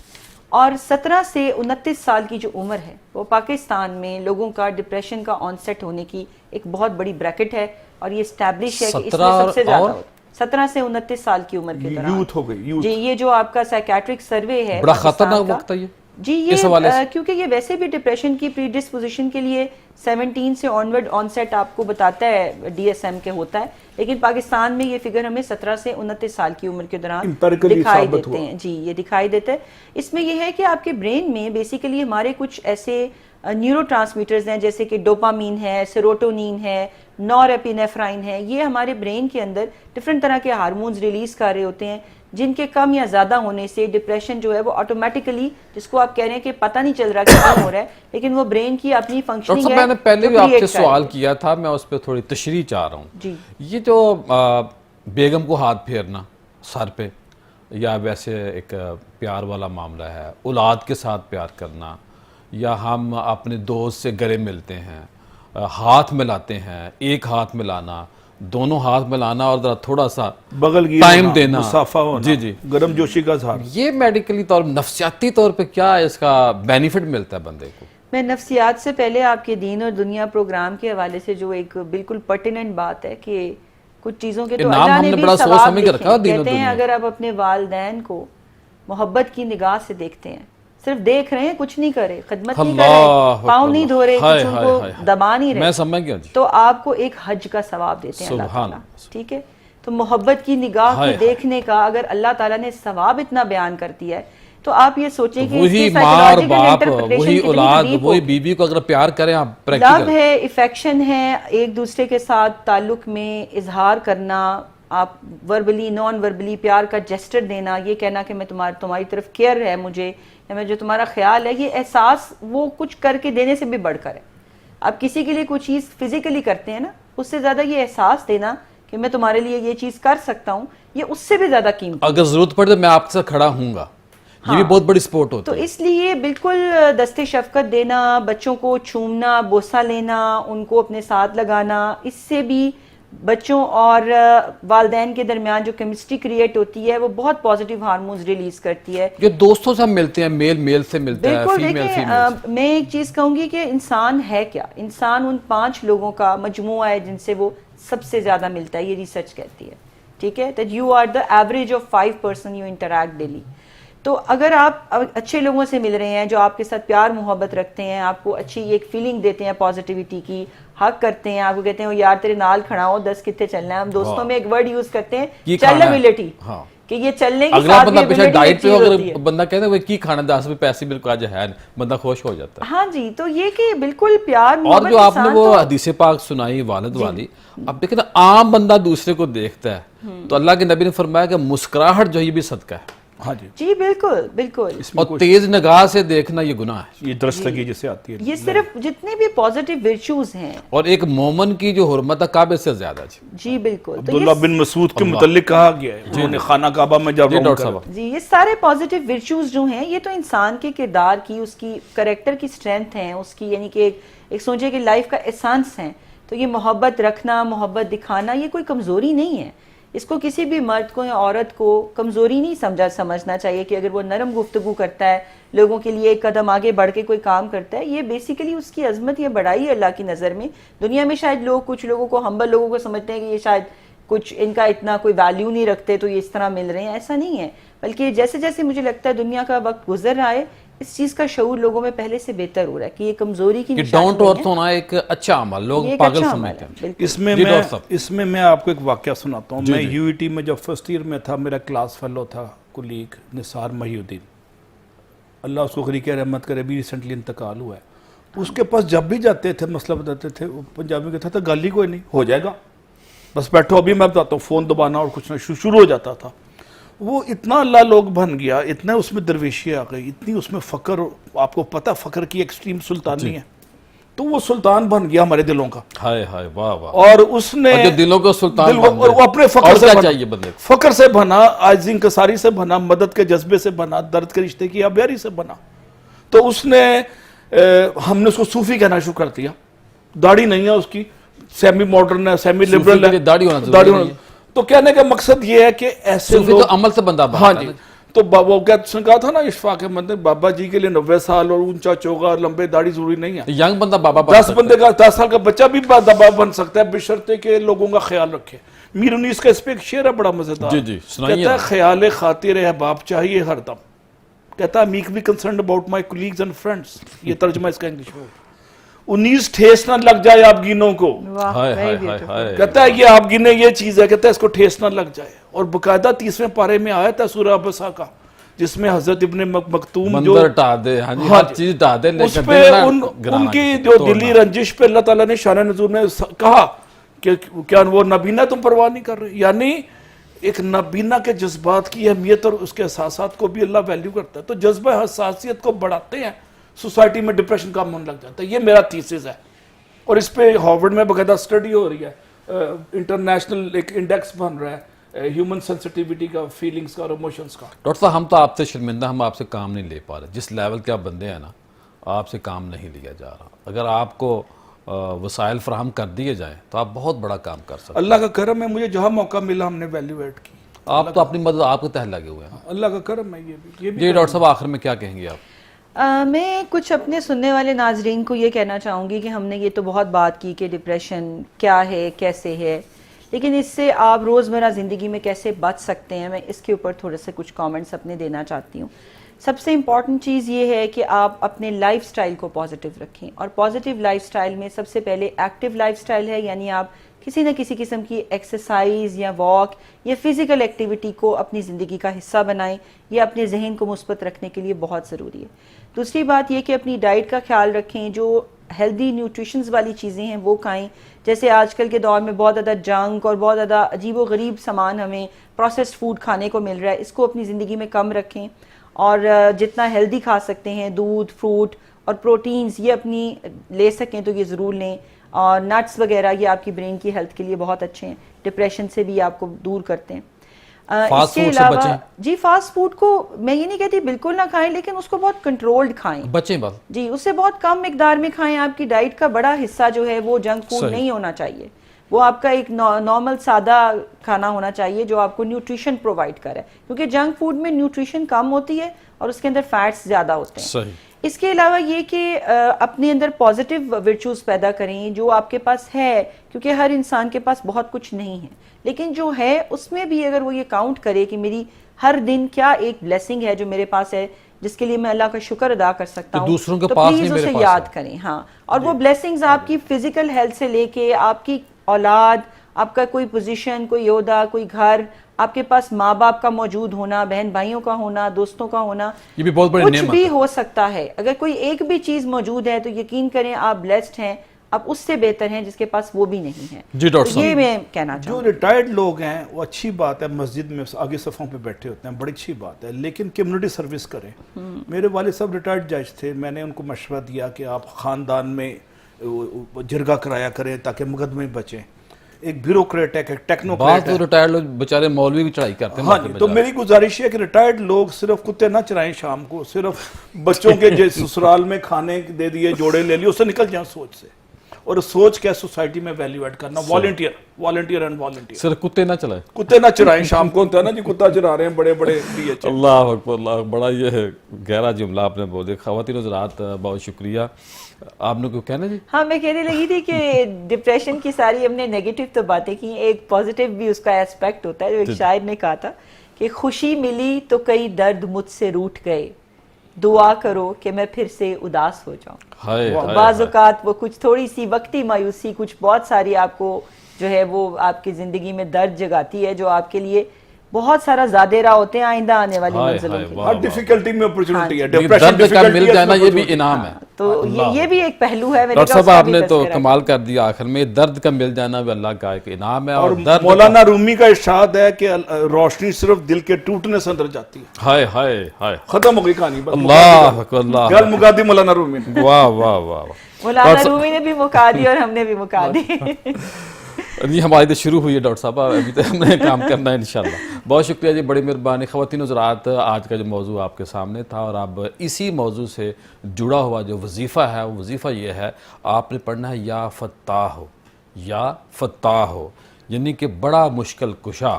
اور 17 سے 29 سال کی جو عمر ہے, وہ پاکستان میں لوگوں کا ڈپریشن کا آن سیٹ ہونے کی ایک بہت بڑی بریکٹ ہے, اور یہ اسٹیبلش ہے کہ اس میں سب سے زیادہ ہوتا ہے 17 سے 29 سال کی عمر کے دوران. یوتھ ہو گئی. جی, یہ جو آپ کا سائیکیٹرک سروے ہے بڑا خطرناک وقت ہے یہ. جی, یہ کیونکہ یہ ویسے بھی ڈپریشن کی پری ڈسپوزیشن کے لیے 17 سے آنورڈ آن سیٹ آپ کو بتاتا ہے ڈی ایس ایم کے ہوتا ہے, لیکن پاکستان میں یہ فگر ہمیں 17 سے 29 سال کی عمر کے دوران دکھائی دیتے ہیں. جی, یہ دکھائی دیتا ہے. اس میں یہ ہے کہ آپ کے برین میں بیسیکلی ہمارے کچھ ایسے نیورو ٹرانسمیٹرز ہیں, جیسے کہ ڈوپامین ہے, سیروٹونین ہے, نور ایپینیفرائن ہے. یہ ہمارے برین کے اندر ڈفرینٹ طرح کے ہارمونز ریلیز کر رہے ہوتے ہیں, جن کے کم یا زیادہ ہونے سے ڈپریشن جو ہے وہ آٹومیٹیکلی, جس کو آپ کہہ رہے ہیں کہ پتہ نہیں چل رہا کہ کیا ہو رہا ہے, لیکن وہ برین کی اپنی فنکشننگ ہے. میں نے پہلے بھی آپ سے سوال کیا تھا, میں اس پہ تھوڑی تشریح چاہ رہا ہوں. جی, یہ جو بیگم کو ہاتھ پھیرنا سر پہ, یا ویسے ایک پیار والا معاملہ ہے, اولاد کے ساتھ پیار کرنا, یا ہم اپنے دوست سے گلے ملتے ہیں, ہاتھ ملاتے ہیں, ایک ہاتھ ملانا, دونوں ہاتھ ملانا, اور ذرا تھوڑا سا بغل کی ٹائم دینا, مصافہ ہونا, جی جی, گرم جوشی کا اظہار, یہ میڈیکلی طور نفسیاتی طور پہ کیا اس کا بینیفٹ ملتا ہے بندے کو؟ میں نفسیات سے پہلے آپ کے دین اور دنیا پروگرام کے حوالے سے جو ایک بالکل پرٹیننٹ بات ہے کہ کچھ چیزوں کے تو اللہ نے بھی ثواب دیکھے. کہتے ہیں اگر آپ اپنے والدین کو محبت کی نگاہ سے دیکھتے ہیں, صرف دیکھ رہے ہیں, کچھ نہیں کرے, خدمت نہیں کر رہے, پاؤں نہیں دھو رہے, کچھ ان کو دبا نہیں رہے, میں سمجھ گیا جی, تو آپ کو ایک حج کا ثواب دیتے ہیں اللہ تعالیٰ. ٹھیک ہے, تو محبت کی نگاہ کے دیکھنے کا اگر اللہ تعالیٰ نے ثواب اتنا بیان کر دیا ہے, تو آپ یہ سوچیں کہ وہی ماں اور باپ, وہی اولاد, وہی بیوی کو اگر پیار کریں آپ, لو ہے, افیکشن ہے, ایک دوسرے کے ساتھ تعلق میں اظہار کرنا, آپ وربلی نان وربلی پیار کا جسٹر دینا, یہ کہنا کہ میں تمہاری طرف کیئر ہے مجھے, یا میں جو تمہارا خیال ہے, یہ احساس وہ کچھ کر کے دینے سے بھی بڑھ کر ہے. آپ کسی کے لیے کوئی چیز فزیکلی کرتے ہیں نا, اس سے زیادہ یہ احساس دینا کہ میں تمہارے لیے یہ چیز کر سکتا ہوں, یہ اس سے بھی زیادہ قیمتی. اگر ضرورت پڑے تو میں آپ سے کھڑا ہوں گا, یہ بھی بہت بڑی سپورٹ ہوتی ہے. تو اس لیے بالکل دست شفقت دینا, بچوں کو چھومنا, بوسہ لینا, ان کو اپنے ساتھ لگانا, اس سے بھی بچوں اور والدین کے درمیان جو کیمسٹری کریٹ ہوتی ہے وہ بہت پازیٹیو ہارمونز ریلیز کرتی ہے. جو دوستوں سے ہم ملتے ہیں, میل سے ملتے ہیں, بالکل. دیکھیں, میں ایک چیز کہوں گی کہ انسان ہے کیا, انسان ان 5 لوگوں کا مجموعہ ہے جن سے وہ سب سے زیادہ ملتا ہے, یہ ریسرچ کہتی ہے. ٹھیک ہے, that you are the average of 5 person you interact daily. تو اگر آپ اچھے لوگوں سے مل رہے ہیں جو آپ کے ساتھ پیار محبت رکھتے ہیں, آپ کو اچھی ایک فیلنگ دیتے ہیں پازیٹیوٹی کی, حق کرتے ہیں, آپ کو کہتے ہیں یار تیرے نال کھڑا ہو, 10 کتے چلنا ہے. ہم دوستوں میں ایک ورڈ یوز کرتے ہیں چلنیبلٹی, کہ یہ چلنے کی ساتھ بھی اگلا ڈائٹ پہ اگر بندہ کہتا ہے وہ کی کھانا 10 روپے پیسے بالکل آج ہے, بندہ خوش ہو جاتا ہے. ہاں جی, تو یہ کہ بالکل پیار محبت. اور جو آپ نے وہ حدیث پاک سنائی والد والی, اب دیکھیں نا عام بندہ دوسرے کو دیکھتا ہے تو اللہ کے نبی نے فرمایا کہ مسکراہٹ جو یہ بھی صدقہ ہے. ہاں جی بالکل بالکل. اور تیز نگاہ سے دیکھنا یہ گناہ ہے, یہ درستگی جسے آتی ہے. یہ صرف جتنے بھی پازیٹیو ورچوز ہیں, اور ایک مومن کی جو حرمت ہے کعبے سے زیادہ. جی بالکل. عبداللہ بن مسعود کے متعلق کہا گیا ہے, انہوں نے خانہ کعبہ میں جب جی, یہ سارے پازیٹیو ورچوز جو ہیں یہ تو انسان کے کردار کی, اس کی کریکٹر کی اسٹرینتھ ہیں, اس کی یعنی کہ ایک سوچے کہ لائف کا ایسانس ہیں. تو یہ محبت رکھنا, محبت دکھانا, یہ کوئی کمزوری نہیں ہے. اس کو کسی بھی مرد کو یا عورت کو کمزوری نہیں سمجھنا چاہیے کہ اگر وہ نرم گفتگو کرتا ہے, لوگوں کے لیے ایک قدم آگے بڑھ کے کوئی کام کرتا ہے, یہ بیسیکلی اس کی عظمت یا بڑائی ہے اللہ کی نظر میں. دنیا میں شاید لوگ کچھ لوگوں کو ہمبل لوگوں کو سمجھتے ہیں کہ یہ شاید کچھ ان کا اتنا کوئی ویلیو نہیں رکھتے تو یہ اس طرح مل رہے ہیں, ایسا نہیں ہے. بلکہ جیسے جیسے مجھے لگتا ہے دنیا کا وقت گزر رہا ہے اس چیز کا شعور لوگوں میں پہلے سے بہتر ہو رہا ہے کہ یہ کمزوری کی نشانی ڈاؤن ٹو ارتھ ہونا ایک اچھا عمل, لوگ پاگل سمجھتے ہیں. اس میں میں آپ کو ایک واقعہ سناتا ہوں. میں یو ای ٹی میں جب فرسٹ ایئر میں تھا, میرا کلاس فیلو تھا کولیگ نثار محی الدین, اللہ اس کو غریق رحمت کرے, بھی ریسنٹلی انتقال ہوا ہے. اس کے پاس جب بھی جاتے تھے مسئلہ بتاتے تھے, پنجابی میں کہتا تھا گالی کوئی نہیں, ہو جائے گا, بس بیٹھو ابھی میں بتاتا ہوں, فون دبانا اور کچھ نہ شروع ہو جاتا تھا. وہ اتنا اللہ لوگ بن گیا, اتنا اس میں درویشی آ گئی, اتنی اس میں فقر, آپ کو پتہ فقر کی ایکسٹریم سلطانی ہے, تو وہ سلطان بن گیا ہمارے دلوں کا. ہائے ہائے واہ واہ. اور اس نے دلوں کو سلطان اور وہ اپنے فقر سے چاہیے بندے, فقر سے بنا, عاجزی انکساری سے بنا, مدد کے جذبے سے بنا, درد کے رشتے کی آبیاری سے بنا. تو اس نے ہم نے اس کو صوفی کہنا شروع کر دیا. داڑھی نہیں ہے اس کی, سیمی ماڈرن ہے, سیمی لبرل ہے, داڑھی ہونا ضروری ہے. تو کہنے کا مقصد یہ ہے کہ ایسے صوفی تو عمل سے بندہ بنتا ہے. ہاں جی, تو وہ کہا تھا نا اشفاق احمد نے, بابا جی کے لیے 90 سال اور اونچا چوگا لمبے داڑھی ضروری نہیں ہے. ینگ بندہ بابا بن 10 بندے کا 10 سال کا بچہ بھی بابا بن سکتا ہے بشرطے کہ لوگوں کا خیال رکھے. میر انیس کا اس پہ ایک شعر ہے بڑا مزیدار, جی سنائیے. کہتا ہے خیال خاطر احباب چاہیے ہر دم, کہتا ہے make be concerned about my colleagues and friends. یہ ترجمہ اس کا انگلش میں. 19 ٹھیس نہ لگ جائے آپ گینوں کو, کہتا ہے یہ آپ گینے یہ چیز ہے, کہتا ہے اس کو ٹھیس نہ لگ جائے. اور باقاعدہ 30ویں پارے میں آیا تھا سورہ ابسا کا, جس میں حضرت ابن مکتوم جو ہر چیز ٹا دے, اس پہ ان کی جو دلی رنجش پہ اللہ تعالیٰ نے شان نزول نے کہا کہ کیا وہ نبینا تم پرواہ نہیں کر رہے. یعنی ایک نبینا کے جذبات کی اہمیت اور اس کے احساسات کو بھی اللہ ویلیو کرتا ہے. تو جذبہ حساسیت کو بڑھاتے ہیں, سوسائٹی میں ڈپریشن کم ہونے لگ جاتا ہے. یہ میرا تھیسس ہے, اور اس پہ ہارورڈ میں باقاعدہ اسٹڈی ہو رہی ہے, انٹرنیشنل ایک انڈیکس بن رہا ہے ہیومن سینسٹیوٹی کا, فیلنگز کا اور ایموشنز کا. ڈاکٹر صاحب ہم تو آپ سے شرمندہ, ہم آپ سے کام نہیں لے پا رہے. جس لیول کے آپ بندے ہیں نا, آپ سے کام نہیں لیا جا رہا. اگر آپ کو وسائل فراہم کر دیے جائیں تو آپ بہت بڑا کام کر سکتے ہیں. اللہ کا کرم ہے, مجھے جہاں موقع ملا ہم نے ویلیو ایڈ کی. آپ تو اپنی مدد آپ کے تحت لگے ہوئے ہیں. اللہ کا کرم ہے یہ بھی. جی ڈاکٹر صاحب آخر میں کیا کہیں گے آپ؟ میں کچھ اپنے سننے والے ناظرین کو یہ کہنا چاہوں گی کہ ہم نے یہ تو بہت بات کی کہ ڈپریشن کیا ہے, کیسے ہے, لیکن اس سے آپ روزمرہ زندگی میں کیسے بچ سکتے ہیں. میں اس کے اوپر تھوڑے سے کچھ کامنٹس اپنے دینا چاہتی ہوں. سب سے امپورٹنٹ چیز یہ ہے کہ آپ اپنے لائف سٹائل کو پازیٹیو رکھیں, اور پازیٹیو لائف سٹائل میں سب سے پہلے ایکٹیو لائف سٹائل ہے, یعنی آپ کسی نہ کسی قسم کی ایکسرسائز یا واک یا فزیکل ایکٹیویٹی کو اپنی زندگی کا حصہ بنائیں. یہ اپنے ذہن کو مثبت رکھنے کے لیے بہت ضروری ہے. دوسری بات یہ کہ اپنی ڈائٹ کا خیال رکھیں, جو ہیلدی نیوٹریشنز والی چیزیں ہیں وہ کھائیں. جیسے آج کل کے دور میں بہت زیادہ جنک اور بہت زیادہ عجیب و غریب سامان ہمیں پروسیسڈ فوڈ کھانے کو مل رہا ہے, اس کو اپنی زندگی میں کم رکھیں, اور جتنا ہیلدی کھا سکتے ہیں, دودھ, فروٹ اور پروٹینز یہ اپنی لے سکیں تو یہ ضرور لیں. اور نٹس وغیرہ یہ آپ کی برین کی ہیلتھ کے لیے بہت اچھے ہیں, ڈپریشن سے بھی آپ کو دور کرتے ہیں. اس کے علاوہ جی فاسٹ فوڈ کو میں یہ نہیں کہتی بالکل نہ کھائیں, لیکن اس کو بہت کنٹرولڈ کھائیں, بچیں بس جی اس سے بہت کم مقدار میں کھائیں. آپ کی ڈائٹ کا بڑا حصہ جو ہے وہ جنک فوڈ نہیں ہونا چاہیے, وہ آپ کا ایک نارمل سادہ کھانا ہونا چاہیے جو آپ کو نیوٹریشن پرووائڈ کرے, کیونکہ جنک فوڈ میں نیوٹریشن کم ہوتی ہے اور اس کے اندر فیٹس زیادہ ہوتے ہیں. اس کے علاوہ یہ کہ اپنے اندر پازیٹیو ورچوز پیدا کریں جو آپ کے پاس ہے, کیونکہ ہر انسان کے پاس بہت کچھ نہیں ہے, لیکن جو ہے اس میں بھی اگر وہ یہ کاؤنٹ کرے کہ میری ہر دن کیا ایک بلیسنگ ہے جو میرے پاس ہے, جس کے لیے میں اللہ کا شکر ادا کر سکتا ہوں, تو پلیز اسے یاد کریں. ہاں, اور وہ بلیسنگز آپ کی فزیکل ہیلتھ سے لے کے آپ کی اولاد, آپ کا کوئی پوزیشن, کوئی عہدہ, کوئی گھر, آپ کے پاس ماں باپ کا موجود ہونا, بہن بھائیوں کا ہونا, دوستوں کا ہونا, یہ بھی بہت بڑی نعمت ہے. کچھ بھی ہو سکتا ہے. اگر کوئی ایک بھی چیز موجود ہے تو یقین کریں آپ بلیسڈ ہیں, آپ اس سے بہتر ہیں جس کے پاس وہ بھی نہیں ہے. جی ڈاکٹر صاحب, یہ میں کہنا چاہوں. جو ریٹائرڈ لوگ ہیں وہ اچھی بات ہے, مسجد میں آگے صفوں پہ بیٹھے ہوتے ہیں, بڑی اچھی بات ہے, لیکن کمیونٹی سروس کریں. میرے والد صاحب ریٹائرڈ جج تھے, میں نے ان کو مشورہ دیا کہ آپ خاندان میں جرگہ کرایا کریں تاکہ مقدمے بچیں. ایک بیوروکریٹ ہے, ایک ٹیکنوکریٹ ہے. ریٹائرڈ لوگ بیچارے مولوی بھی چڑھائی کرتے ہیں. ہاں جی, تو میری گزارش ہے کہ ریٹائرڈ لوگ صرف کتے نہ چرائیں شام کو, صرف بچوں کے سسرال میں کھانے دے دیے, جوڑے لے لیے, اس سے نکل جائیں سوچ سے. اور سوچ کے سوسائٹی میں ویلیو ایڈ کرنا. Volunteer and volunteer. صرف کتے نہ چلائیں. کتے نہ چرائیں. شام کو ہوتا ہے نا جی کتا چرا رہے ہیں بڑے بڑے DH. اللہ اکبر اللہ. بڑا یہ گہرا جملہ آپ نے بول دیا. خواتین حضرات بہت شکریہ. آپ نے کیوں کہنا جی؟ ہاں میں کہنے لگی تھی کہ ڈپریشن کی ساری ہم نے نیگیٹو تو باتیں کی, ایک پازیٹیو بھی اس کا ایسپیکٹ ہوتا ہے. جو ایک شاعر نے کہا تھا کہ خوشی ملی تو کئی درد مجھ سے روٹھ گئے, دعا کرو کہ میں پھر سے اداس ہو جاؤں. بعض اوقات وہ کچھ تھوڑی سی وقتی مایوسی کچھ بہت ساری آپ کو جو ہے وہ آپ کی زندگی میں درد جگاتی ہے, جو آپ کے لیے بہت سارا زیادہ راہ ہوتے ہیں آئندہ آنے والی منزلوں کے لیے. ہر ڈیفیکلٹی میں اپرچونٹی ہے. درد کا مل جانا یہ بھی انعام ہے. تو یہ بھی ایک پہلو ہے. ڈاکٹر صاحب آپ نے تو کمال کر دیا آخر میں. درد کا مل جانا بھی اللہ کا ایک انعام ہے. اور مولانا رومی کا ارشاد ہے کہ روشنی صرف دل کے ٹوٹنے سے اندر جاتی ہے. ہائے ہائے ہائے. ختم ہو گئی کہانی. اللہ اللہ. گل مکا دی مولانا رومی نے. واہ واہ واہ. مولانا رومی نے بھی مکا دی اور ہم نے بھی مکا دی. جی ہماری تو شروع ہوئی ہے ڈاکٹر صاحب, ابھی تو ہم نے کام کرنا ہے انشاءاللہ. بہت شکریہ جی, بڑی مہربانی. خواتین حضرات آج کا جو موضوع آپ کے سامنے تھا, اور اب اسی موضوع سے جڑا ہوا جو وظیفہ ہے وہ وظیفہ یہ ہے, آپ نے پڑھنا ہے یا فتاح ہو, یا فتاح ہو, یعنی کہ بڑا مشکل کشا,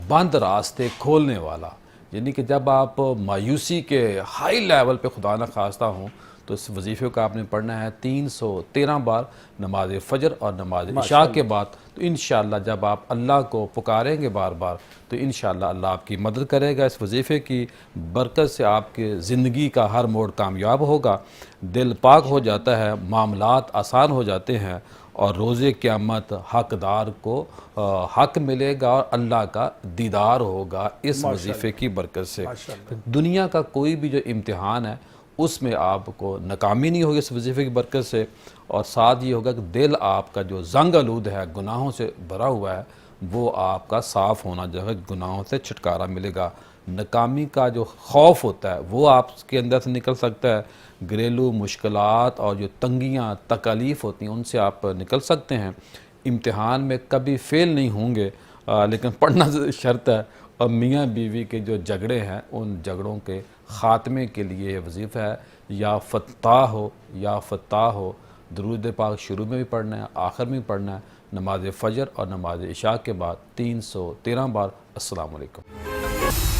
بند راستے کھولنے والا. یعنی کہ جب آپ مایوسی کے ہائی لیول پہ خدا نہ خواستہ ہوں تو اس وظیفے کا آپ نے پڑھنا ہے 313 بار نماز فجر اور نماز عشاء کے بعد. تو انشاءاللہ جب آپ اللہ کو پکاریں گے بار بار تو انشاءاللہ اللہ آپ کی مدد کرے گا. اس وظیفے کی برکت سے آپ کے زندگی کا ہر موڑ کامیاب ہوگا, دل پاک ہو جاتا ہے, معاملات آسان ہو جاتے ہیں, اور روز قیامت حقدار کو حق ملے گا اور اللہ کا دیدار ہوگا اس وظیفے کی برکت سے. دنیا کا کوئی بھی جو امتحان ہے اس میں آپ کو ناکامی نہیں ہوگی اس وظیفے کی برکت سے, اور ساتھ یہ ہوگا کہ دل آپ کا جو زنگ آلود ہے, گناہوں سے بھرا ہوا ہے, وہ آپ کا صاف ہونا جو ہے, گناہوں سے چھٹکارا ملے گا. ناکامی کا جو خوف ہوتا ہے وہ آپ کے اندر سے نکل سکتا ہے. گھریلو مشکلات اور جو تنگیاں تکالیف ہوتی ہیں ان سے آپ نکل سکتے ہیں. امتحان میں کبھی فیل نہیں ہوں گے, لیکن پڑھنا شرط ہے. اور میاں بیوی کے جو جھگڑے ہیں ان جھگڑوں کے خاتمے کے لیے یہ وظیفہ ہے یا فتاح ہو, یا فتاح ہو. درود پاک شروع میں بھی پڑھنا ہے, آخر میں بھی پڑھنا ہے, نماز فجر اور نماز عشاء کے بعد 313 بار. السلام علیکم.